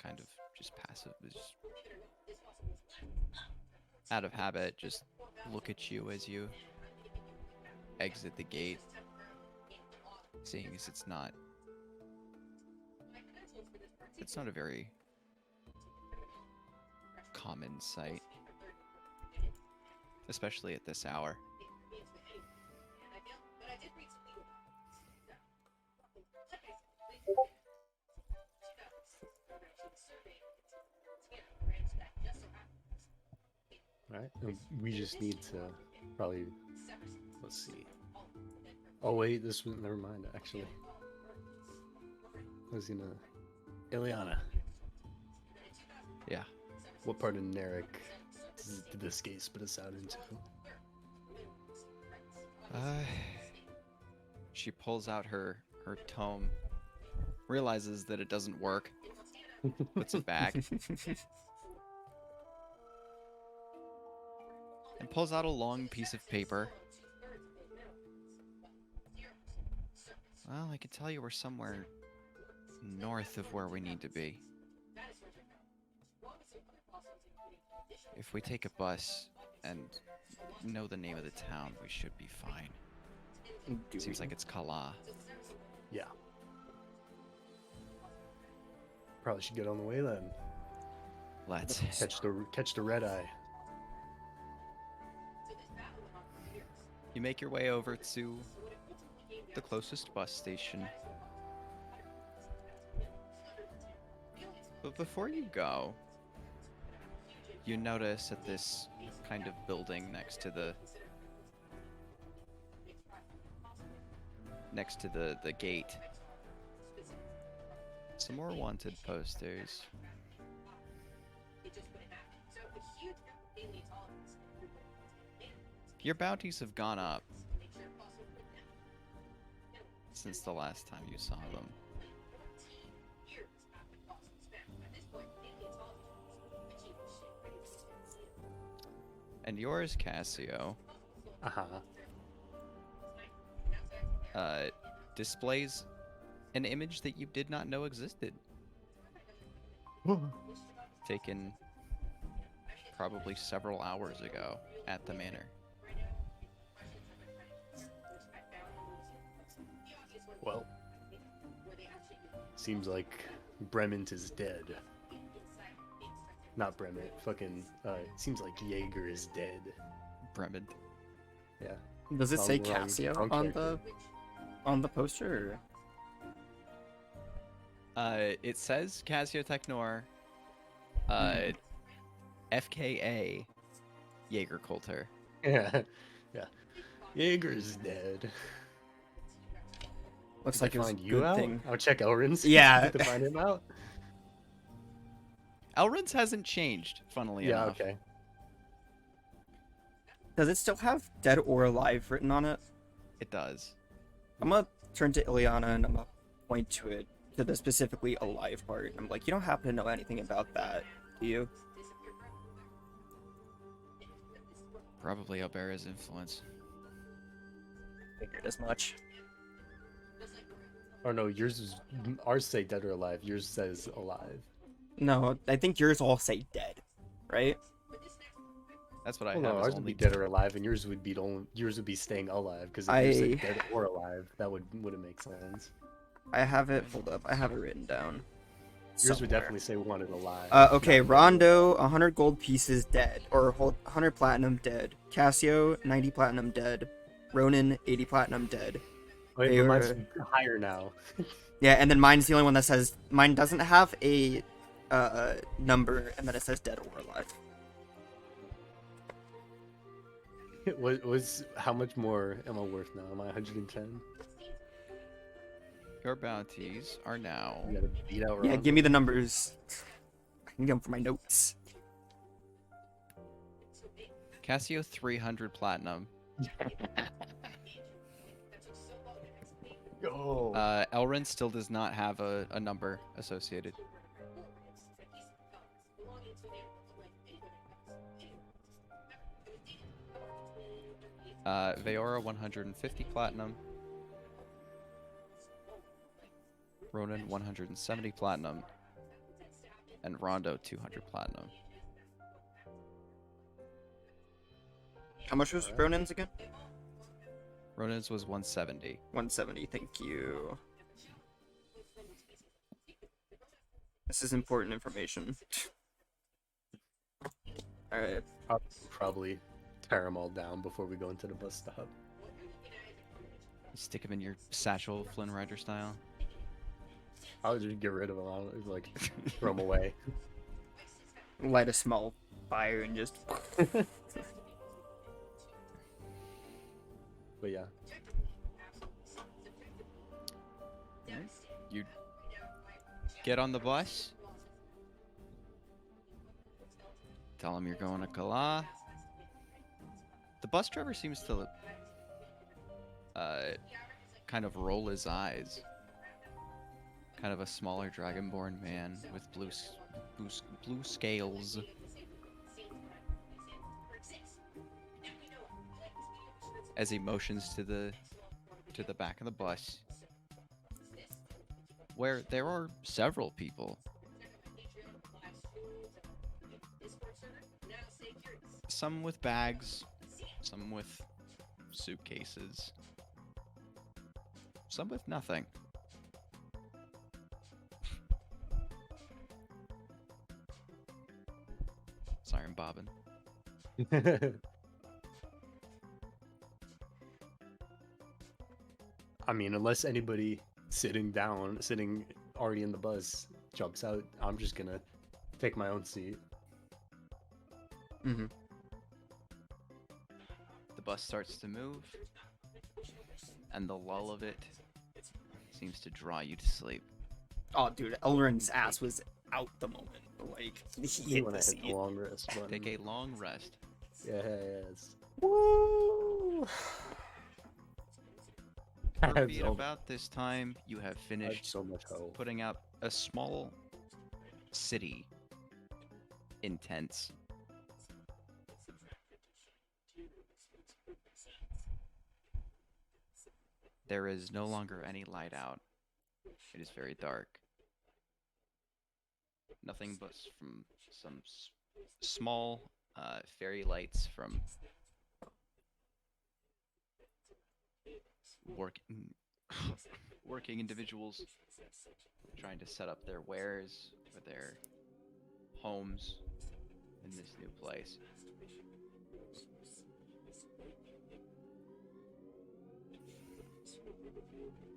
kind of just passive, just out of habit, just look at you as you exit the gate, seeing as it's not a very common sight, especially at this hour. Right. We just need to probably. Let's see. Oh wait, this was never mind. Actually, I was gonna. Ileana, Yeah. what part of Narek did this gate spit us out into? She pulls out her tome, realizes that it doesn't work, puts it back, and pulls out a long piece of paper. Well, I can tell you we're somewhere north of where we need to be. If we take a bus and know the name of the town, we should be fine. Seems like it's Kala. Yeah. Probably should get on the way then. Let's. Catch the red eye. You make your way over to the closest bus station. But before you go, you notice at this kind of building next to the gate some more wanted posters. Your bounties have gone up since the last time you saw them. And yours, Cassio, Uh-huh. displays an image that you did not know existed. Taken probably several hours ago at the manor. Well, seems like Brement is dead. Not Brement, fucking, seems like Jaeger is dead. Bremen. Yeah. Does it Oh, say wrong- Cassio wrong on the poster? It says Cassio Technor, FKA Jaeger Coulter. Yeah. Yeah. Jaeger is dead. Looks Did like they it was a find you good out? thing. I'll check Elrin's. Yeah. Did they find him out? Elrond's hasn't changed, funnily Yeah, enough. okay. Does it still have dead or alive written on it? It does. I'm gonna turn to Ileana and I'm gonna point to it, to the specifically alive part. I'm like, you don't happen to know anything about that, do you? Probably Albera's influence. Figured as much. Or no, yours is ours say dead or alive. Yours says alive. No, I think yours all say dead, right? That's what I Well, have. no, as ours would only be dead or alive, and yours would be yours would be staying alive. Because if you said dead or alive, that wouldn't make sense. I have it. Hold up, I have it written down. Yours would somewhere. definitely say wanted alive. Okay, not dead. Rondo, 100 gold pieces dead, or 100 platinum dead. Cassio, 90 platinum dead. Ronan, 80 platinum dead. Wait, they but mine's were- higher now. Yeah, and then mine's the only one that says mine doesn't have a number, and then it says dead or alive. was how much more am I worth now? Am I 110? Your bounties are now. You gotta beat out Yeah, Rondo. give me the numbers. I can get them for my notes. Cassio 300 platinum. Oh. Elrond still does not have a number associated. Veora 150 platinum. Ronan 170 platinum. And Rondo 200 platinum. How much was Ronan's again? Ronan's was 170. 170, thank you. This is important information. Alright. I'll probably tear them all down before we go into the bus stop. Stick him in your satchel, Flynn Rider style. I'll just get rid of them. I'll like throw them away. Light a small fire and just... But yeah. You get on the bus. Tell him you're going to Kala. The bus driver seems to kind of roll his eyes. Kind of a smaller dragonborn man with blue scales. As he motions to the back of the bus, where there are several people. Some with bags, some with suitcases, some with nothing. Sorry, I'm bobbing. I mean, unless anybody sitting already in the bus jumps out, I'm just gonna take my own seat. Mm-hmm. The bus starts to move, and the lull of it seems to draw you to sleep. Oh, dude, Elrin's ass was out the moment. Like, he You hit want the to hit the seat. long rest button. Take a long rest. Yes. Woo! Kirby, at Zelda. about this time, you have I have finished so much hope. putting up a small city in tents. There is no longer any light out. It is very dark. Nothing but from some small fairy lights from working individuals trying to set up their wares for their homes in this new place.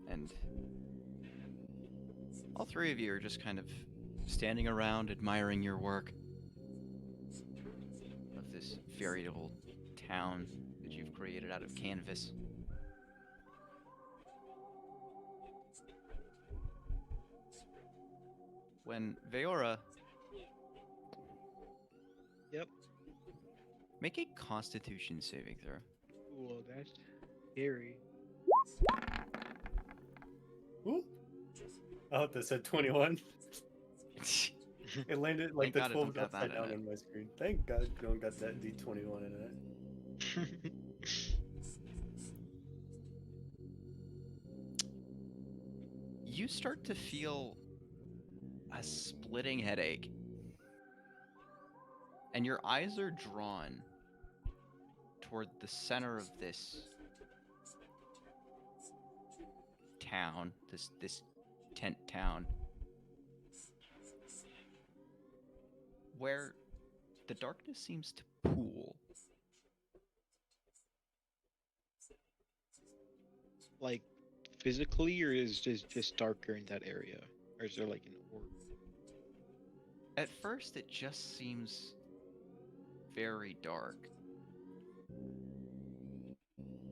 And all three of you are just kind of standing around admiring your work of this very old town that you've created out of canvas. When Veora, Yep. make a Constitution saving throw. Well, that's scary. Ooh. Oh, that said 21. It landed like Thank the God it 12 don't got that upside in down it. on my screen. Thank God you don't got that D21 in it. You start to feel a splitting headache, and your eyes are drawn toward the center of this town, this tent town, where the darkness seems to pool. Like physically, or is it just darker in that area, or is there like an orb? At first, it just seems very dark.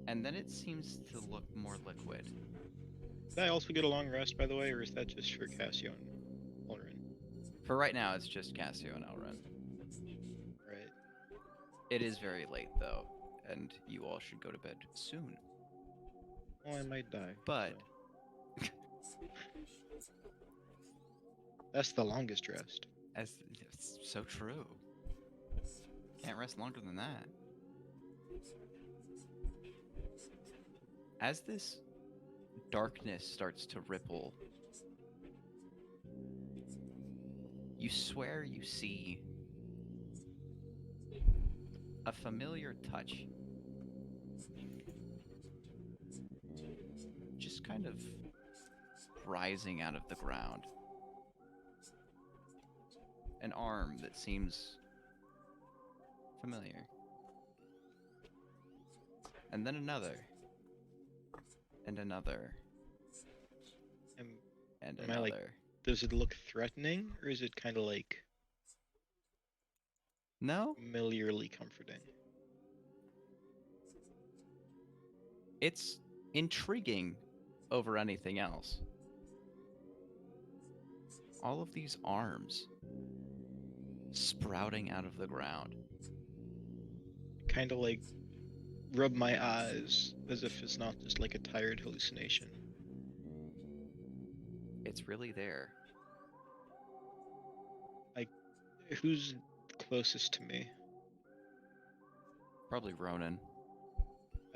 And then it seems to look more liquid. Did I also get a long rest, by the way, or is that just for Cassio and Ulrin? For right now, it's just Cassio and Elrond. Right. It is very late, though, and you all should go to bed soon. Well, I might die. But so. That's the longest rest. it's so true. Can't rest longer than that. As this darkness starts to ripple, you swear you see a familiar touch. Just kind of rising out of the ground. An arm that seems familiar. And then another. And another. Am, And Am I, another. like, does it look threatening, or is it kind of like No, familiarly comforting? it's intriguing over anything else. All of these arms sprouting out of the ground. Kind of like rub my eyes as if it's not just like a tired hallucination. It's really there. Who's closest to me? Probably Ronan.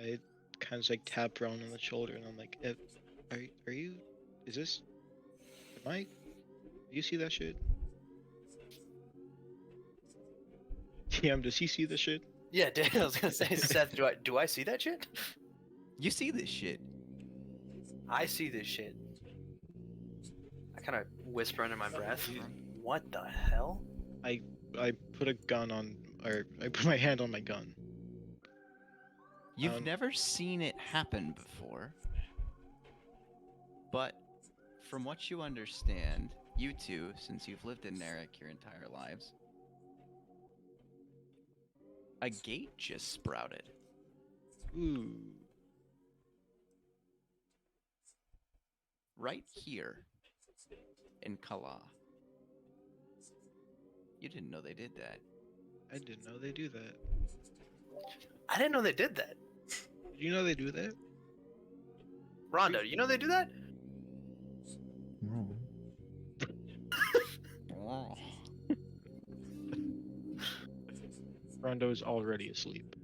I kind of like tap Ronan on the shoulder, and I'm like, "Are you? Is this? Am I? Do you see that shit?" Does he see the shit? Yeah, I was gonna say, Seth, do I see that shit? You see this shit. I see this shit. I kind of whisper under my breath. What the hell? I put a gun on, or I put my hand on my gun. You've never seen it happen before. But from what you understand, you two, since you've lived in Narek your entire lives, A gate just sprouted. Ooh. Right here. In Kala. You didn't know they did that. I didn't know they do that. I didn't know they did that. Did you know they do that? Rondo, you know they do that? No. Oh. Rondo is already asleep.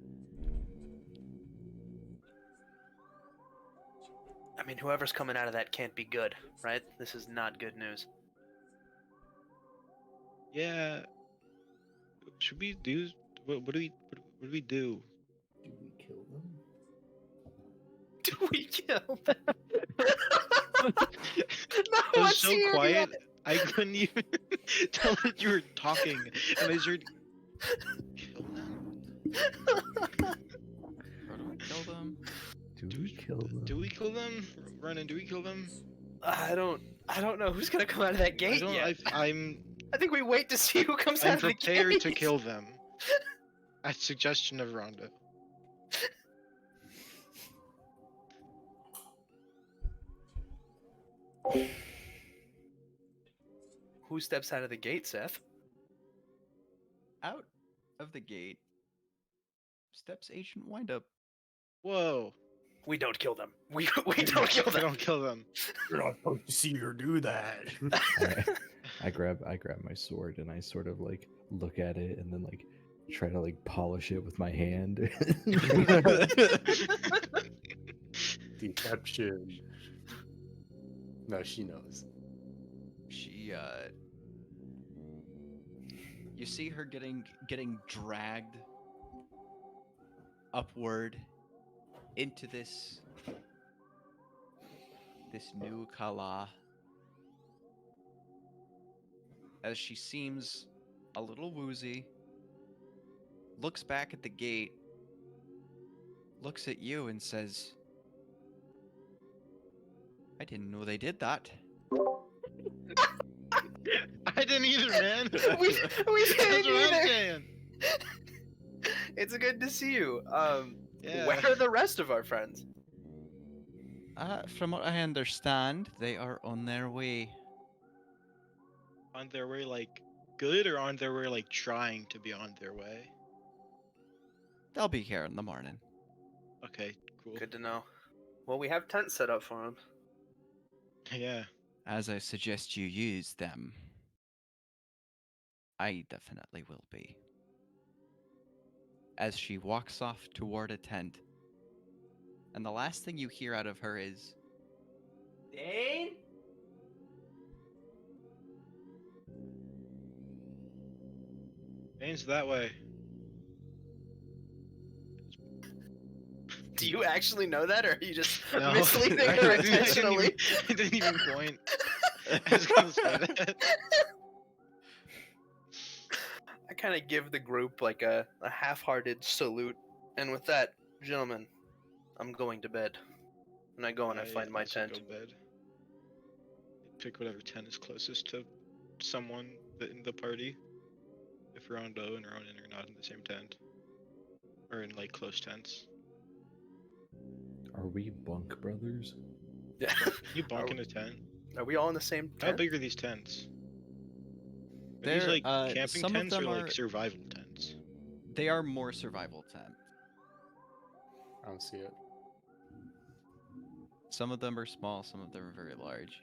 I mean, whoever's coming out of that can't be good, right? This is not good news. Yeah. Should we do? What do we do? Do we kill them? Do we kill them? It No, was what's so the quiet. idea? I couldn't even tell that you were talking, and I heard. Kill them? How do we kill them? Do we kill them? Do we kill them? Ronan, do we kill them? I don't know who's gonna come out of that gate yet. I'm I think we wait to see who comes out of the prepared gate. to kill them. At suggestion of Rondo. Who steps out of the gate, Seth? Out of the gate steps Agent Windup. Whoa. We don't kill them. We don't kill We them. don't kill them. You're not supposed to see her do that. I grab my sword and I sort of like look at it and then like try to like polish it with my hand. Deception. No, she knows. She you see her getting dragged upward into this new Kala, as she seems a little woozy, looks back at the gate, looks at you and says, I didn't know they did that. I didn't either, man. we That's didn't what I'm either. saying. It's good to see you. Yeah. Where are the rest of our friends? From what I understand, they are on their way. On their way, like, good, or on their way, like, trying to be on their way? They'll be here in the morning. Okay, cool. Good to know. Well, we have tents set up for them. Yeah. As I suggest you use them. I definitely will be. As she walks off toward a tent, and the last thing you hear out of her is, Dane? Dane's that way. Do you actually know that, or are you just No. misleading I her didn't even- intentionally? I didn't even point. I was gonna say that. I kind of give the group like a half-hearted salute, and with that, gentlemen, I'm going to bed. And I go and I find my also tent. Go bed. Pick whatever tent is closest to someone in the party. If Rondo and Ronan are not in the same tent. Or in, like, close tents. Are we bunk brothers? Yeah. You bunk Are- in a tent? Are we all in the same How tent? big are these tents? Are these, They're, like, camping some of tents or, them like, are- survival tents? they are more survival tent. I don't see it. Some of them are small, some of them are very large.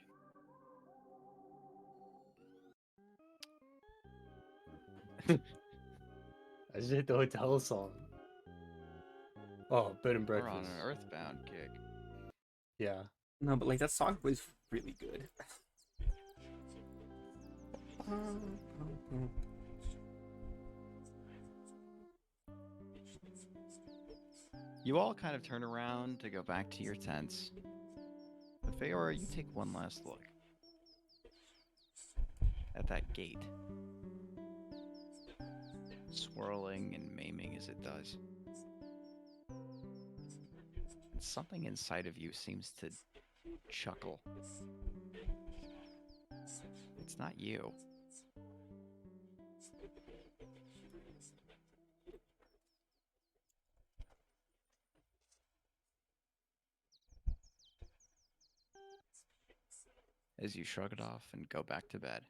I just hit the hotel song. Oh, bed and We're breakfast. on an earthbound kick. Yeah. No, but like that song was really good. You all kind of turn around to go back to your tents. But Feora, you take one last look at that gate. Swirling and maiming as it does. And something inside of you seems to chuckle. It's not you. as you shrug it off and go back to bed.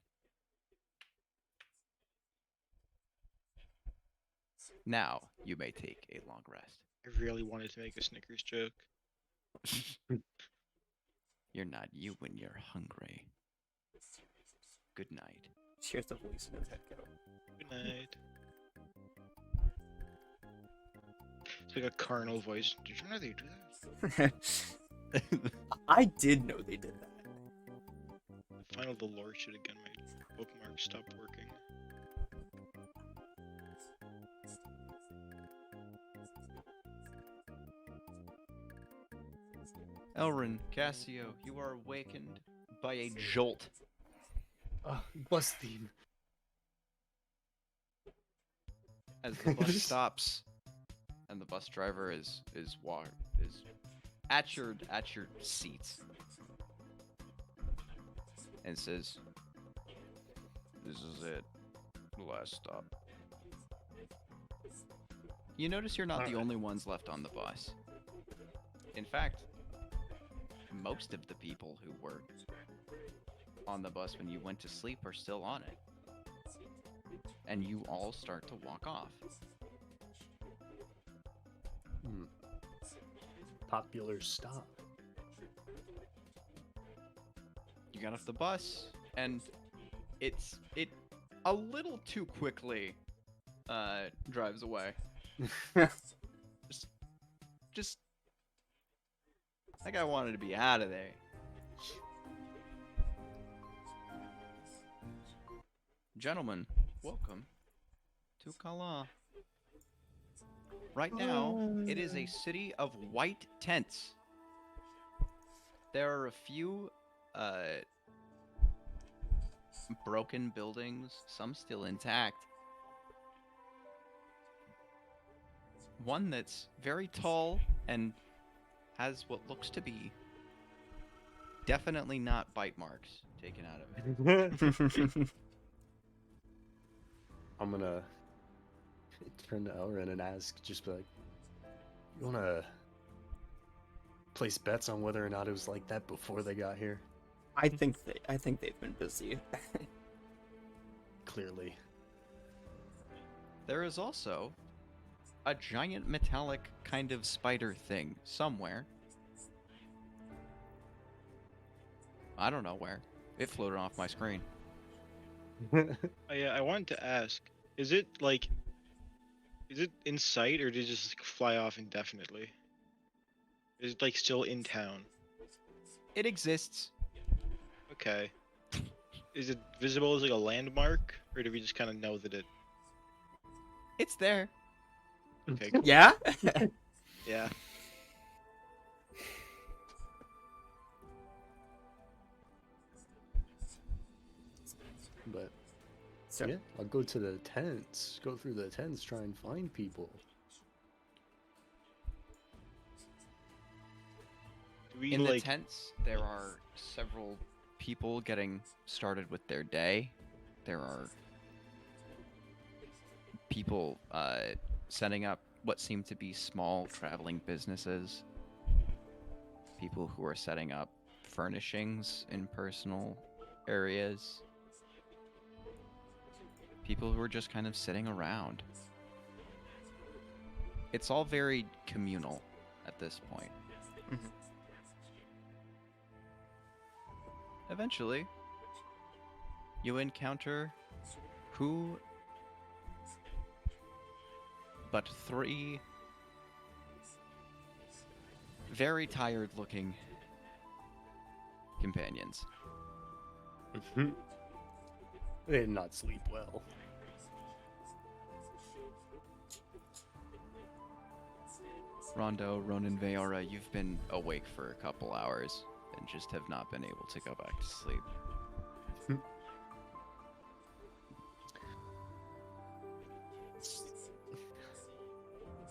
Now you may take a long rest. I really wanted to make a Snickers joke. You're not you when you're hungry. Good night. Here's the voice in his head go. Good night. It's like a carnal voice. Did you know they do that? I did know they did that. Final the lore shit again. My bookmark stopped working. Elrin, Cassio, you are awakened by a jolt. Bus theme. As the bus stops and the bus driver is at your seats and says, "This is it. The last stop." You notice you're not the Alright. only ones left on the bus. In fact, most of the people who were on the bus when you went to sleep are still on it. And you all start to walk off. Popular stop. You got off the bus, and it a little too quickly drives away. Just that guy wanted to be out of there. Gentlemen, welcome to Kala. Right now, it is a city of white tents. There are a few broken buildings, some still intact. One that's very tall and has what looks to be definitely not bite marks taken out of it. I'm gonna turn to Elrin and ask, just be like, you wanna place bets on whether or not it was like that before they got here? I think they've been busy. Clearly. There is also a giant metallic kind of spider thing somewhere. I don't know where. It floated off my screen. I wanted to ask, is it in sight or did it just like, fly off indefinitely? Is it like still in town? It exists. Okay. Is it visible as like a landmark, or do we just kind of know that it? It's there. Okay, cool. Yeah? Yeah. But So yeah, I'll go to the tents, go through the tents, try and find people. Do we In the like? tents, there are several people getting started with their day. There are people setting up what seem to be small traveling businesses. People who are setting up furnishings in personal areas. People who are just kind of sitting around. It's all very communal at this point. Mhm. Eventually, you encounter who but three very tired looking companions. They did not sleep well. Rondo, Ronan, Veora, you've been awake for a couple hours and just have not been able to go back to sleep.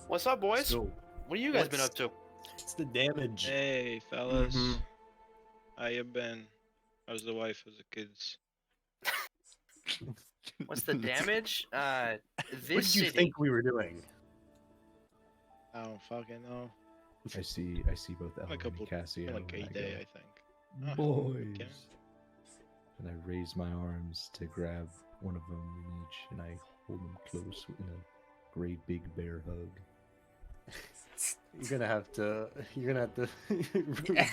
What's up, boys? So, What have you guys been what's- up to? it's the damage. Hey, fellas. Mhm. How you been? How's the wife? How's the kids? What's the damage? What This did you city. think we were doing? I don't fucking know. I see both Elrin A couple- and Cassio. Like a and I day, go, I think. Oh, okay. Boys. and I raise my arms to grab one of them in each, and I hold them close in a great big bear hug. You're gonna have to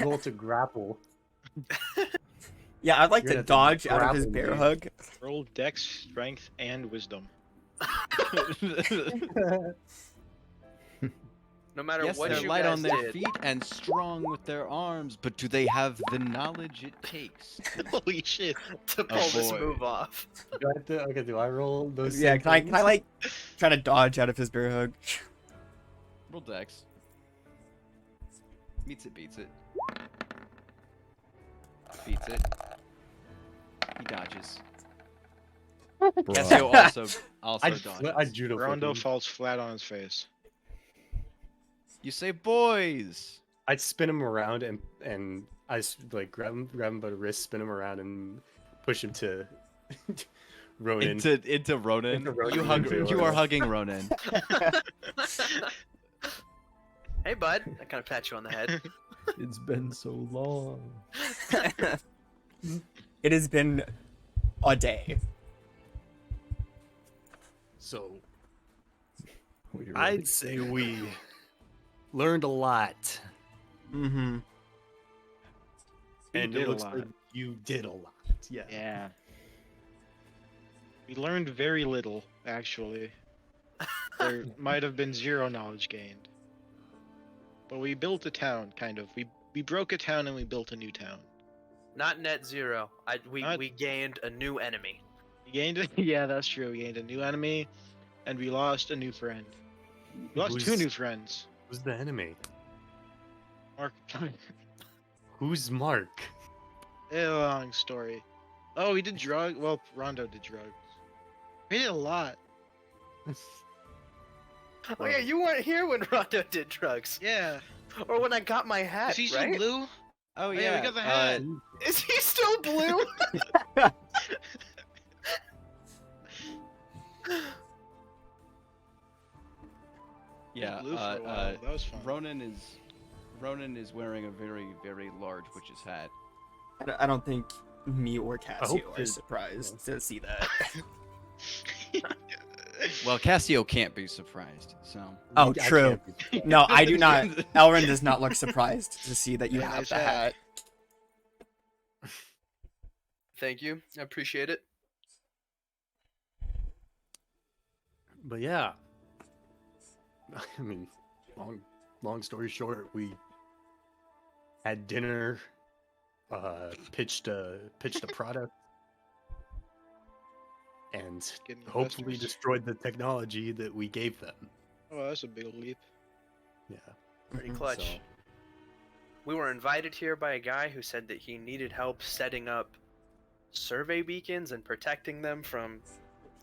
roll to grapple. Yeah, I'd like You're to gonna have to dodge out of his grapple bear me. hug. Roll Dex, Strength, and Wisdom. No matter Yes, what they're you light guys on their did, feet and strong with their arms, but do they have the knowledge it takes? to Holy shit. to pull this Avoid. move off. Do I have to, okay, do I roll those? Yeah, same can I things? like try to dodge out of his bear hug? Roll Dex. Meets it, beats it. Beats it. He dodges. Cassio Bruh. also I dodges. judo flip Rondo him. falls flat on his face. You say, boys! I'd spin him around and I like grab him by the wrist, spin him around, and push him to Ronan. Into Ronan. Into Ronan. You hug. Into You are Ronan. hugging Ronan. Hey, bud. I kind of pat you on the head. It's been so long. It has been a day. So Well, you're right. I'd say we learned a lot, Mm-hmm. We and did it a looks lot. like you did a lot. Yeah. Yeah. We learned very little, actually. There might have been zero knowledge gained. But we built a town, kind of. We broke a town and we built a new town. Not net zero. We Not- gained a new enemy. We gained yeah, that's true. We gained a new enemy, and we lost a new friend. We lost two Who's- new friends. Who's the enemy? Mark. Who's Mark? A long story. Oh, we did drug. Well, Rondo did drugs. We did a lot. Oh yeah, you weren't here when Rondo did drugs, Yeah. or when I got my hat. Is he still right? blue? Oh yeah, we got the hat. Is he still blue? Yeah. Blue for a while. That was fun. Ronan is wearing a very, very large witch's hat. I don't think me or hope Cassio are his- surprised to see that. Well, Cassio can't be surprised, so. Oh, I true. can't be- No, I do not. Elrin does not look surprised to see that you Very have nice the hat. hat. Thank you. I appreciate it. But yeah, I mean, long story short, we had dinner, pitched a product, and Getting hopefully investors. destroyed the technology that we gave them. Oh, that's a big leap. Yeah. Pretty Mhm. clutch. So, We were invited here by a guy who said that he needed help setting up survey beacons and protecting them from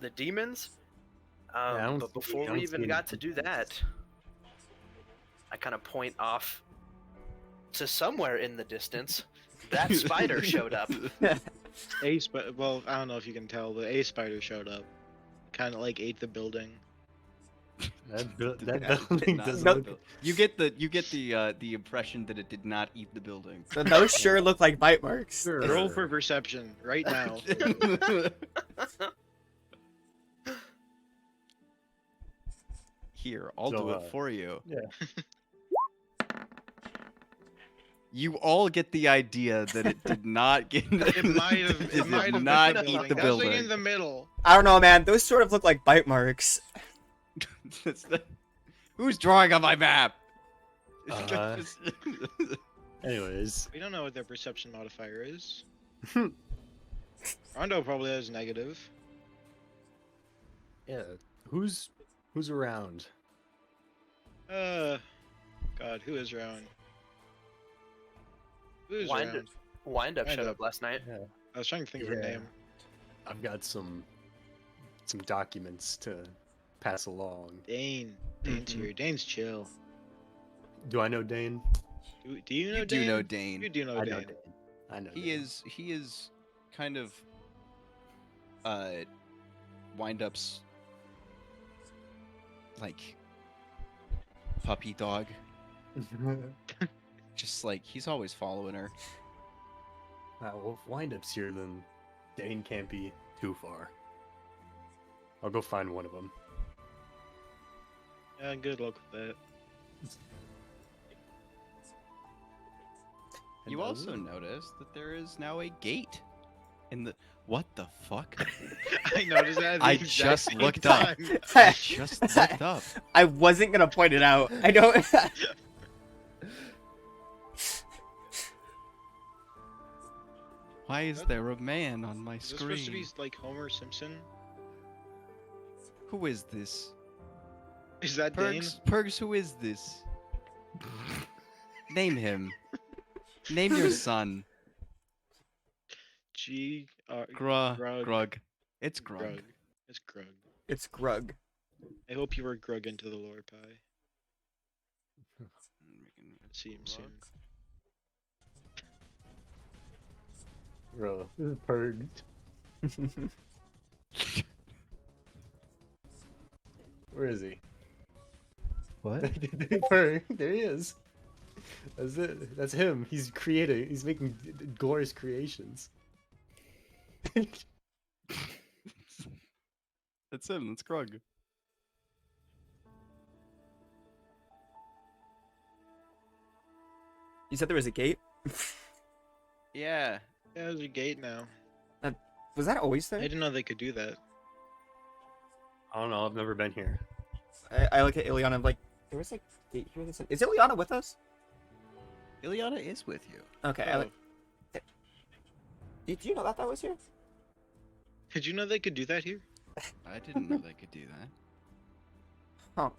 the demons. I don't But see- before I don't we even see got to do that, I kind of point off to somewhere in the distance. That spider showed up. Well, I don't know if you can tell, but a spider showed up. Kind of like ate the building. that building Did not doesn't No. look. You get the impression that it did not eat the building. So those sure look like bite marks. Sure. Roll for perception right now. Here, I'll So, do it for you. yeah. You all get the idea that it did not get. It might have. It It might did have not been eat the That's like building. in the middle. I don't know, man. Those sort of look like bite marks. Who's drawing on my map? Anyways, We don't know what their perception modifier is. Rondo probably has negative. yeah. Who's around? God, who is around? Who's Wind around? Wind up Wind showed up. up last night. I was trying to think of her Yeah. name. I've got some documents to pass along. Dane. Dane's Mhm. here. Dane's chill. Do I know Dane? Do you know You Dane? do know Dane. You do know I Dane. know Dane. I know. He Dane. is kind of Wind-Up's like puppy dog. Just like he's always following her. Well, if Wind-Up's here, then Dane can't be too far. I'll go find one of them. Yeah, good luck with that. You also notice that there is now a gate in the. What the fuck? I noticed that. At the I exact just same looked up. time. I just looked up. I wasn't gonna point it out. I don't. Why is there a man on my Is this supposed to screen? be like Homer Simpson? Who is this? Is that Dane? Pergs, who is this? Name him. Name your son. G. Grug. Grug. Grug. It's Grug. Grug. It's Grug. It's Grug. I hope you were Grug into the lore pie. See him soon. Bro, this is purged. Where is he? What? Purg. There he is. That's it. That's him. He's creating. He's making glorious creations. That's him. That's Grug. You said there was a gate. Yeah. Yeah, there's a gate now. Was that always I there? didn't know they could do that. I don't know. I've never been here. I look at Ileana. I'm like, there was like gate here. Is Ileana with us? Ileana is with you. Okay. Oh. Did you know that was here? Did you know they could do that here? I didn't know they could do that. Huh.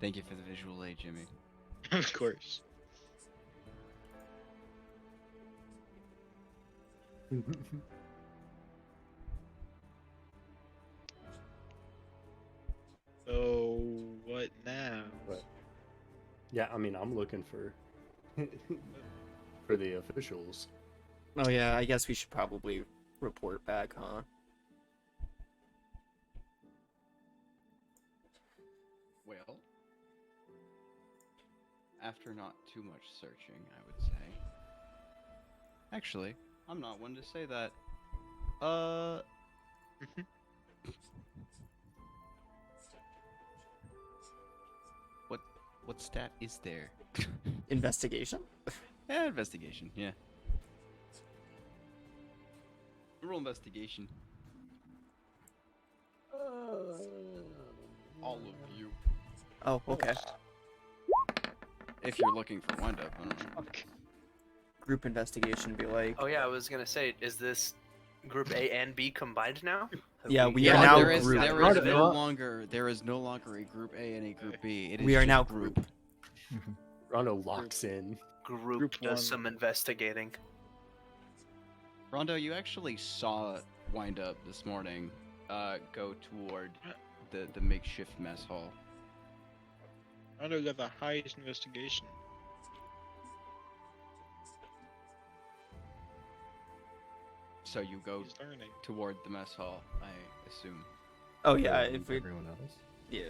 Thank you for the visual aid, Jimmy. Of course. So what now? Yeah, I mean, I'm looking for for the officials. Oh yeah. I guess we should probably report back, huh? Well, after not too much searching, I would say. Actually, I'm not one to say that. What stat is there? Investigation. Yeah, investigation. Yeah. Roll investigation. All of you. Oh, okay. If you're looking for wind up, I don't know. Group investigation. Be like. Oh yeah, I was gonna say, is this group A and B combined now? Have Yeah, we Yeah, are now there is, group. there Not is at no all. longer a group A and a group B. It is We are just now group. Rondo locks in. Group Group does one. some investigating. Rondo, you actually saw Wind Up this morning go toward the makeshift mess hall. Rondo got the highest investigation. So you go He's learning. toward the mess hall, I assume. Oh yeah. And If we. everyone else. Yeah.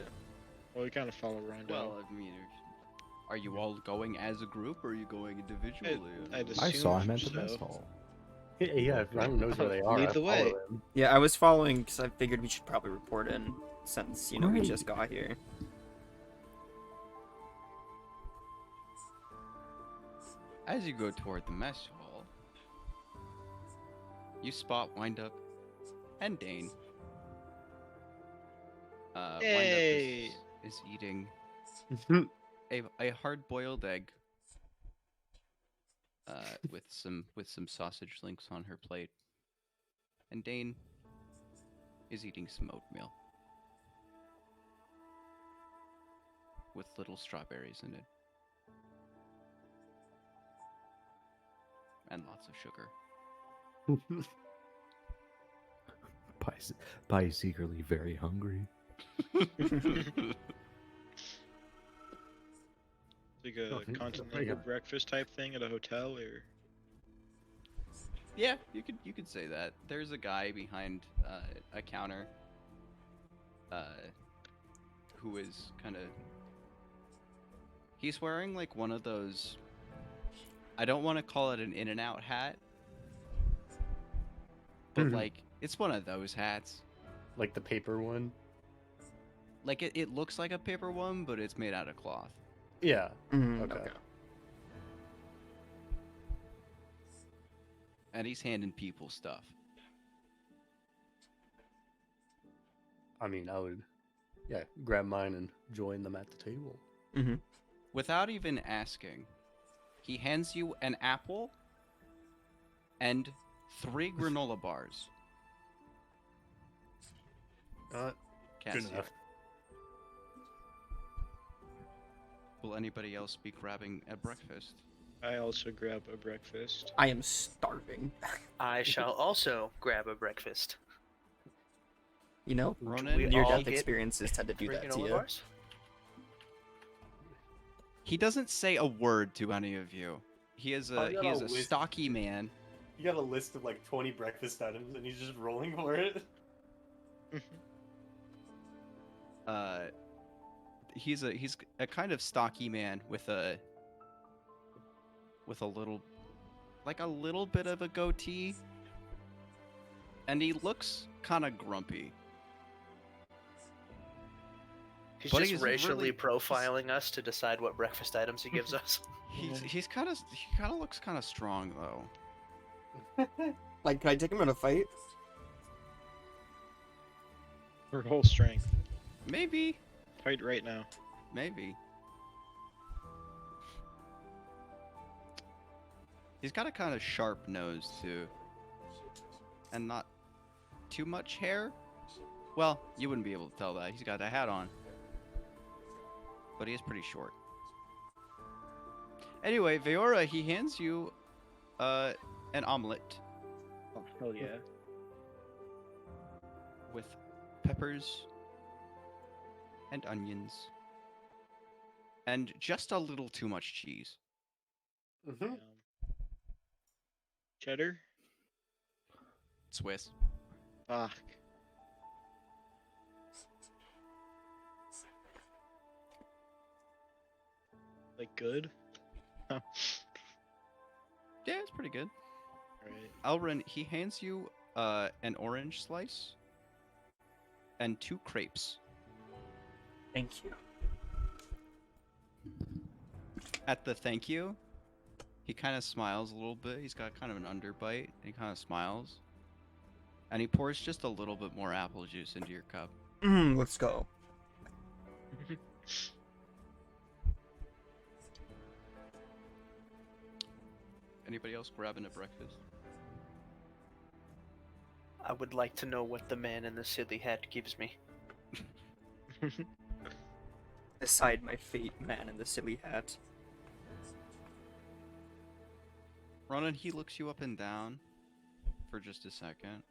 Well, we kind of follow Rondo. Well, I mean, are you all going as a group or are you going individually? I'd I saw him assume at the mess so. hall. Yeah, Rondo knows where they are. Lead I the follow way. them. Yeah, I was following because I figured we should probably report in since we Right. just got here. As you go toward the mess hall, you spot Wind Up and Dane. Hey. Wind Up is eating a hard-boiled egg with some sausage links on her plate, and Dane is eating some oatmeal with little strawberries in it and lots of sugar. Pie's secretly very hungry. Like Oh, a yeah. continental breakfast type thing at a hotel, or Yeah, you could say that. There's a guy behind a counter who is kind of he's wearing like one of those I don't want to call it an In-N-Out hat, but Mhm. like it's one of those hats. Like the paper one. Like it looks like a paper one, but it's made out of cloth. Yeah. Mhm, Okay. And he's handing people stuff. I mean, I would, yeah, grab mine and join them at the table. Mhm. Without even asking, he hands you an apple and 3 granola bars. Good Cassius, enough. will anybody else be grabbing a breakfast? I also grab a breakfast. I am starving. I shall also grab a breakfast. You know, Ronan, we near all death get experiences tend to do 3 that to granola you. bars? he doesn't say a word to any of you. He is I a got he is a a whiz- stocky man. You got a list of like 20 breakfast items, and he's just rolling for it. He's a kind of stocky man with a little bit of a goatee, and he looks kind of grumpy. He's But just he's racially really- profiling us to decide what breakfast items he gives us. He kind of looks kind of strong though. Like, can I take him in a fight? For whole strength. Maybe. Fight right now. Maybe. He's got a kind of sharp nose too. And not too much hair. Well, you wouldn't be able to tell that. He's got a hat on. But he is pretty short. Anyway, Veora, he hands you an omelet Oh, hell yeah. with peppers and onions and just a little too much cheese. Mm-hmm. Cheddar? Swiss. Fuck. Like good? Right. Yeah, it's pretty good. Elrin, he hands you an orange slice and 2 crepes. Thank you. At the thank you, he kind of smiles a little bit. He's got kind of an underbite, and he kind of smiles. And he pours just a little bit more apple juice into your cup. Let's go. Anybody else grabbing a breakfast? I would like to know what the man in the silly hat gives me. Decide my fate, man in the silly hat. Ronan, he looks you up and down for just a second.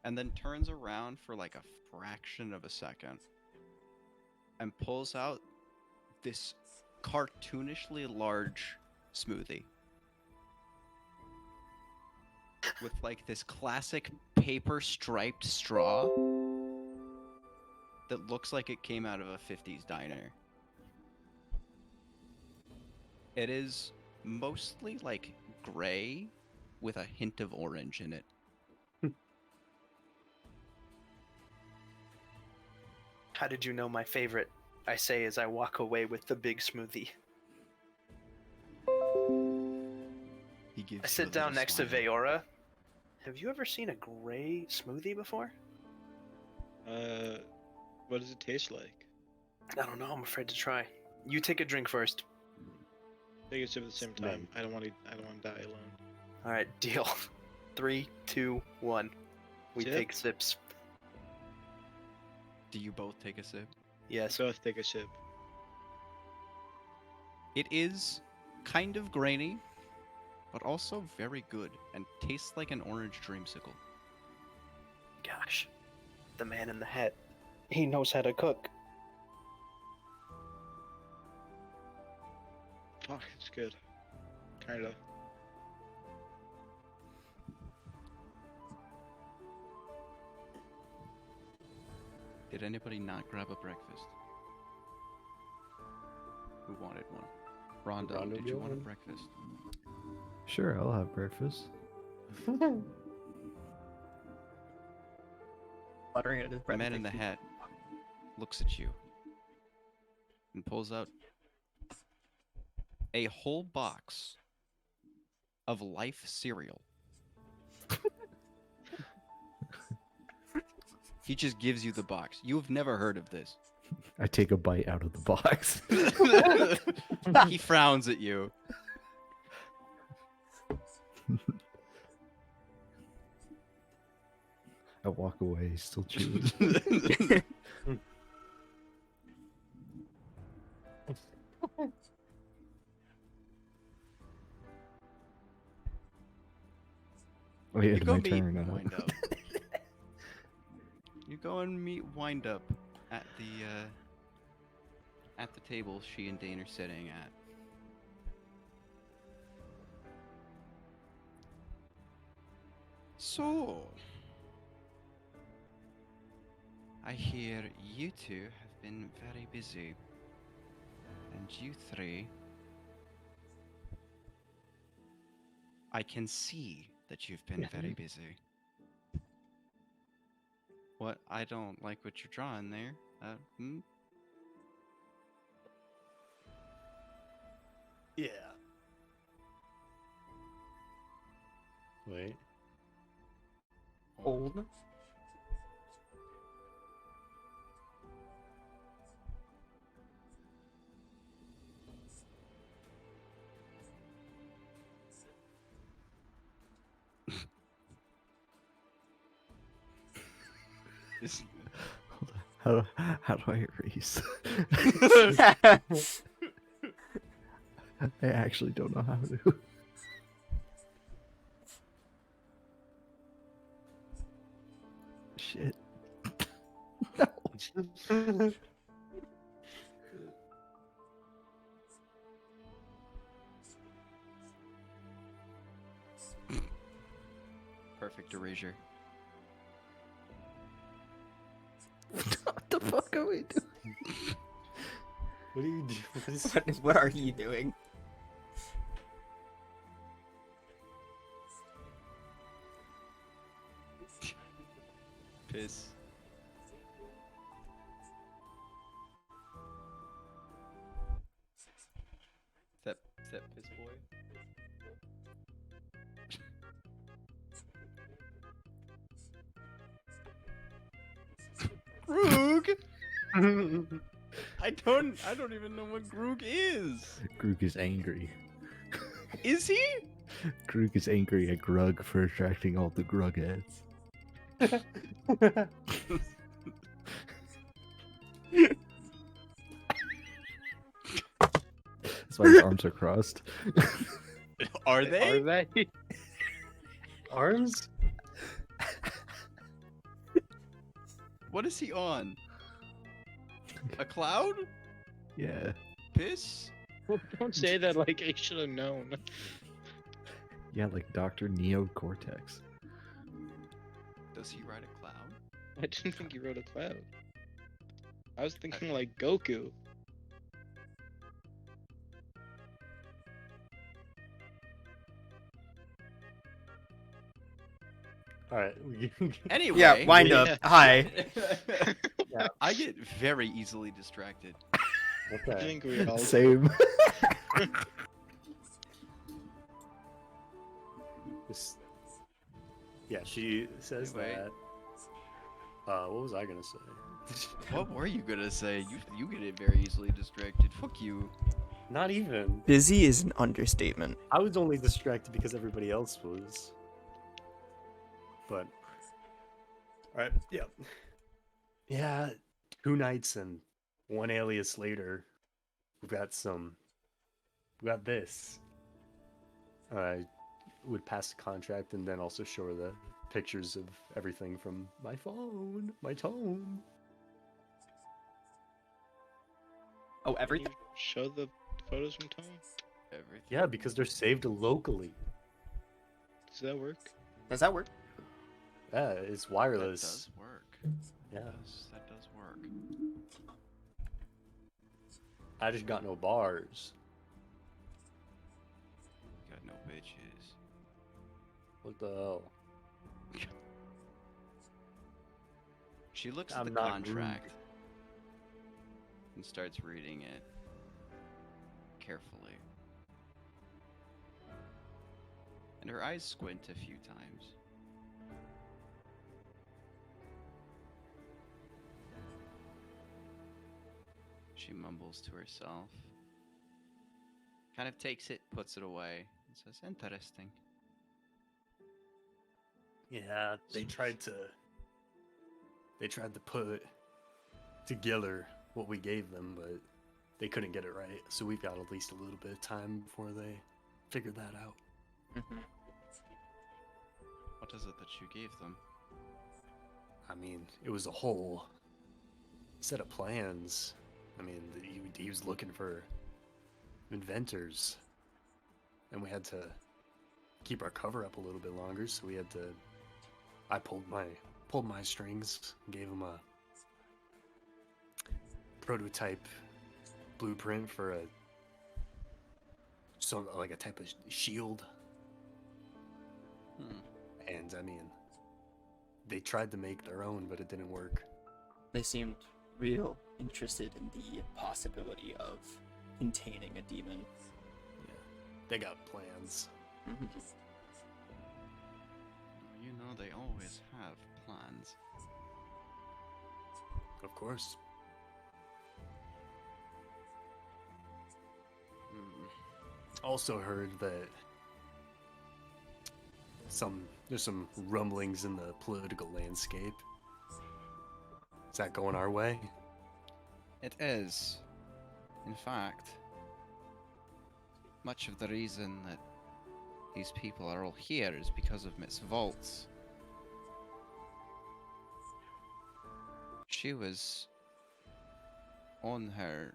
And then turns around for like a fraction of a second. And pulls out this cartoonishly large smoothie. With like this classic paper striped straw that looks like it came out of a 50s diner. It is mostly like gray with a hint of orange in it. How did you know my favorite? I say as I walk away with the big smoothie. He gives I you sit a down little next to smile. Veora. Have you ever seen a gray smoothie before? What does it taste like? I don't know. I'm afraid to try. You take a drink first. Take a sip at the same Name. time. I don't want to die alone. All right, deal. 3, 2, 1. We Sip? take sips. Do you both take a sip? Yes. Both take a sip. It is kind of grainy, but also very good and tastes like an orange dreamsicle. Gosh, the man in the hat. He knows how to cook. Fuck, it's good. Kinda. Did anybody not grab a breakfast? Who wanted one? Rondo, Rondo did you get want a one? breakfast? Sure, I'll have breakfast. Buttering it his The bread. man in the hat looks at you and pulls out a whole box of Life cereal. He just gives you the box. You've never heard of this. I take a bite out of the box. He frowns at you. I walk away, still chewing. Oh, yeah, You it's go my meet turn. Wind Up. You go and meet Wind Up at the table she and Dane are sitting at. So, I hear you two have been very busy, and you three, I can see that you've been very busy. What? I don't like what you're drawing there. Hmm? Yeah. Wait. Old. This- How do I erase? I actually don't know how to. Shit. No. Perfect erasure. What the fuck are we doing? What do you do? What are you doing? Piss. Is that piss boy? Groog. I don't even know what Groog is. Groog is angry. Is he? Groog is angry at Grug for attracting all the Grug heads. That's why his arms are crossed. Are Are they? Arms? What is he on? A cloud? Yeah. Piss? Don't say that like I should have known. Yeah, like Dr. Neo Cortex. Does he ride a cloud? I didn't think he rode a cloud. I was thinking like Goku. Alright. Anyway. Yeah, wind up. Yeah. Hi. I get very easily distracted. I Okay. think we all. Same. This- Yeah, she says Wait. that. What was I gonna say? What were you gonna say? You get it very easily distracted. Fuck you. Not even. Busy is an understatement. I was only distracted because everybody else was. But. Alright, yeah. Yeah, 2 nights and 1 alias later, we got this. I would pass the contract and then also show her the pictures of everything from my phone, my tome. Oh, Can everything? you show the photos from Tom? Everything. Yeah, because they're saved locally. Does that work? Does that work? Yeah, it's That wireless. does work. Yeah. That does work. I just got no bars. witches. What the hell? She looks at I'm the not groomed. contract and starts reading it carefully. And her eyes squint a few times. She mumbles to herself, kind of takes it, puts it away, and says, "Interesting." Yeah, they tried to put together what we gave them, but they couldn't get it right. So we've got at least a little bit of time before they figure that out. What is it that you gave them? I mean, it was a whole set of plans. I mean, he was looking for inventors, and we had to keep our cover up a little bit longer. So we had to. I pulled my strings, gave him a prototype blueprint for a type of shield. And I mean, they tried to make their own, but it didn't work. They seemed real interested in the possibility of containing a demon. Yeah, they got plans. You know, they always have plans. Of course. Also heard that there's some rumblings in the political landscape. Is that going our way? It is. In fact, much of the reason that these people are all here is because of Miss Volts. She was on a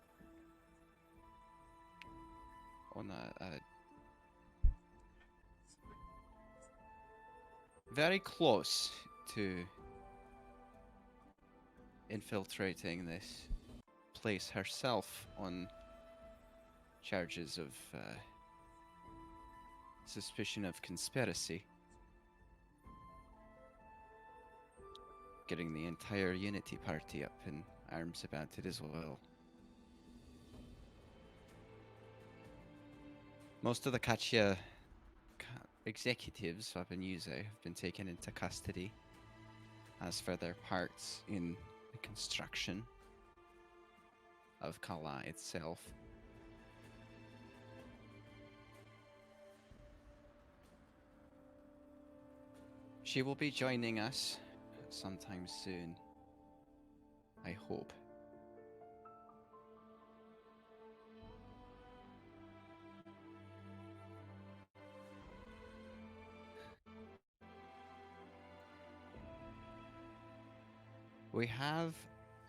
very close to infiltrating this place herself on charges of suspicion of conspiracy. Getting the entire Unity Party up in arms about it as well. Most of the Kachia executives up in Yuze have been taken into custody as for their parts in the construction of Kala itself. She will be joining us sometime soon, I hope. We have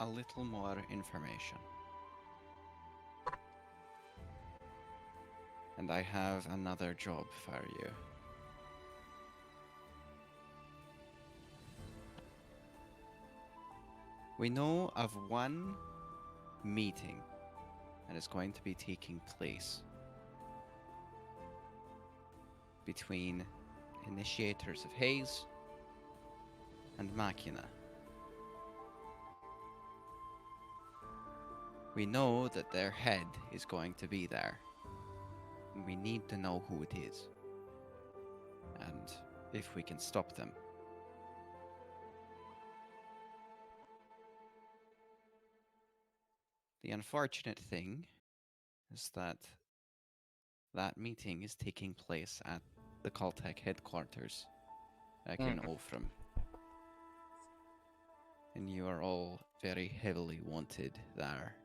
a little more information. And I have another job for you. We know of one meeting that is going to be taking place between initiators of Haze and Machina. We know that their head is going to be there. And we need to know who it is. And if we can stop them. The unfortunate thing is that that meeting is taking place at the Caltech headquarters back in Ophram. And you are all very heavily wanted there.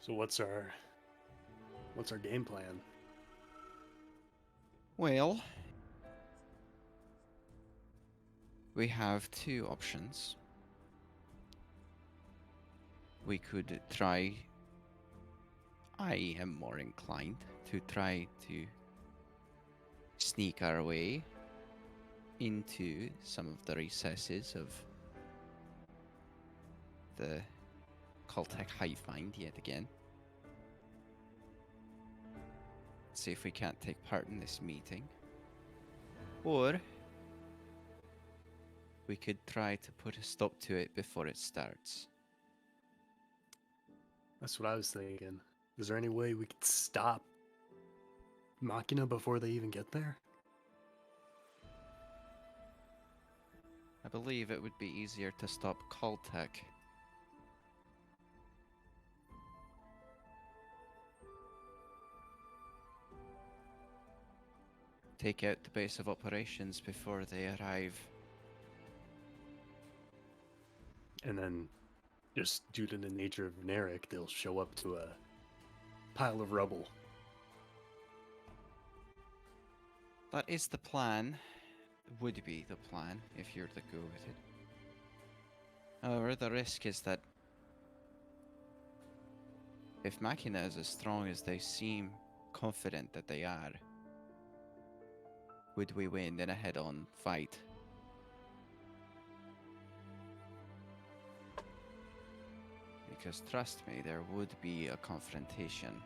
So what's our game plan? Well, we have two options. We could try. I am more inclined to try to sneak our way into some of the recesses of the Caltech hive mind yet again. See if we can't take part in this meeting. Or we could try to put a stop to it before it starts. That's what I was thinking. Is there any way we could stop Machina before they even get there? I believe it would be easier to stop Caltech. Take out the base of operations before they arrive. And then, just due to the nature of Narek, they'll show up to a pile of rubble. That is the plan. Would be the plan if you're to go with it. However, the risk is that if Machina is as strong as they seem confident that they are, would we win in a head-on fight? Because trust me, there would be a confrontation.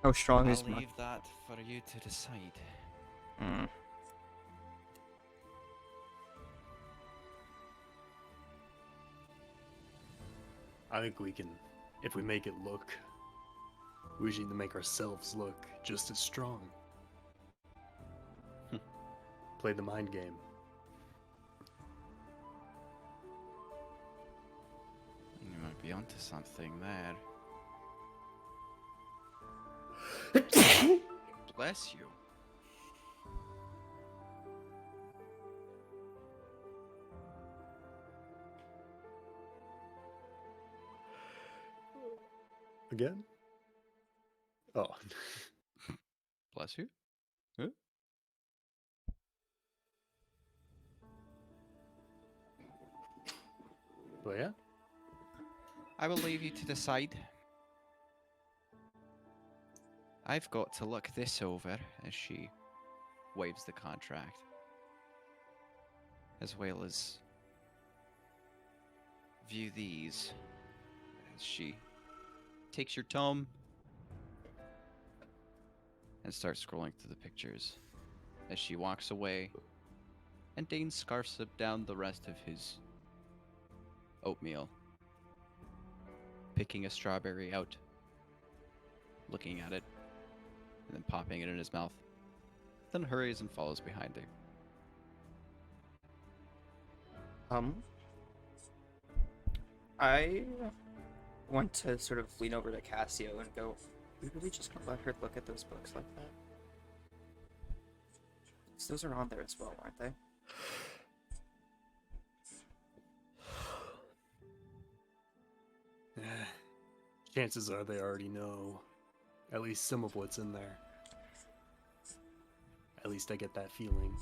How strong is I'll my? leave that for you to decide. Mm. I think we can, if we make it look, we just need to make ourselves look just as strong. Play the mind game. You might be onto something there. Bless you. Again? Oh. Bless you. But yeah, I will leave you to decide. I've got to look this over as she waves the contract, as well as view these as she takes your tome and starts scrolling through the pictures as she walks away, and Dane scarfs up down the rest of his oatmeal, picking a strawberry out, looking at it, and then popping it in his mouth, then hurries and follows behind her. I want to sort of lean over to Cassio and go, we really just gonna let her look at those books like that? 'Cause those are on there as well, aren't they? chances are they already know at least some of what's in there. At least I get that feeling.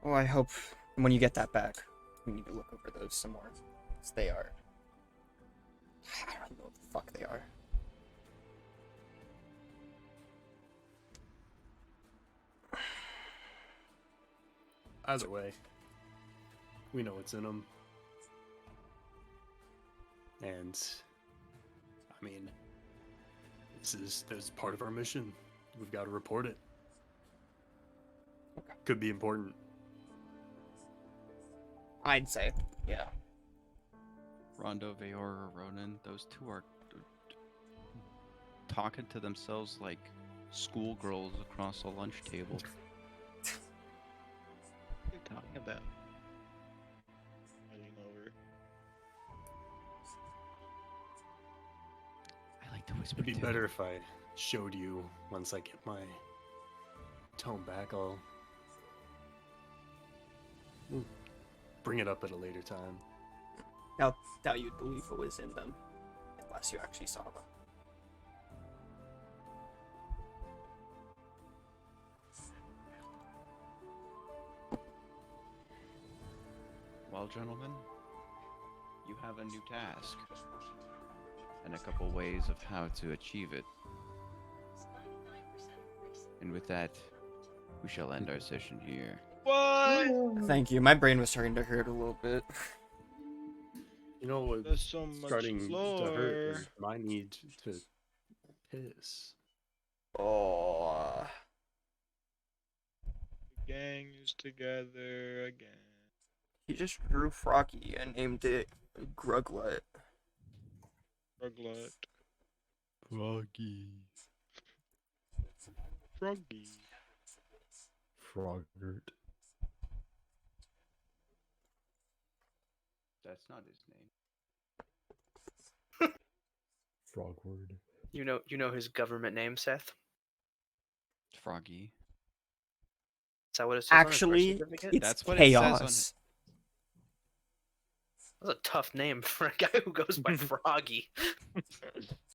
Well, I hope when you get that back, we need to look over those some more. 'Cause they are. I don't know what the fuck they are. Either way, we know what's in them. And, I mean, that's part of our mission. We've got to report it. Could be important. I'd say, yeah. Rondo, Veora, Ronan, those two are talking to themselves like schoolgirls across a lunch table. What are you talking about? I lean over. I like to whisper It'd be too. better if I showed you once I get my tone back. I'll we'll bring it up at a later time. Doubt you'd believe what was in them unless you actually saw them. Well, gentlemen, you have a new task and a couple ways of how to achieve it. And with that, We shall end our session here. What? Thank you. My brain was starting to hurt a little bit. You know what? There's so much Starting to hurt lore. is my need to piss. Oh. The gang is together again. He just drew Froggy and named it Gruglet. Froglet. Froggy. Froggy. Froggert. That's not his name. Frogward. You know his government name, Seth? Froggy. Is that what it says on his birth Actually, certificate? it's That's what it says on chaos. That's a tough name for a guy who goes by Froggy.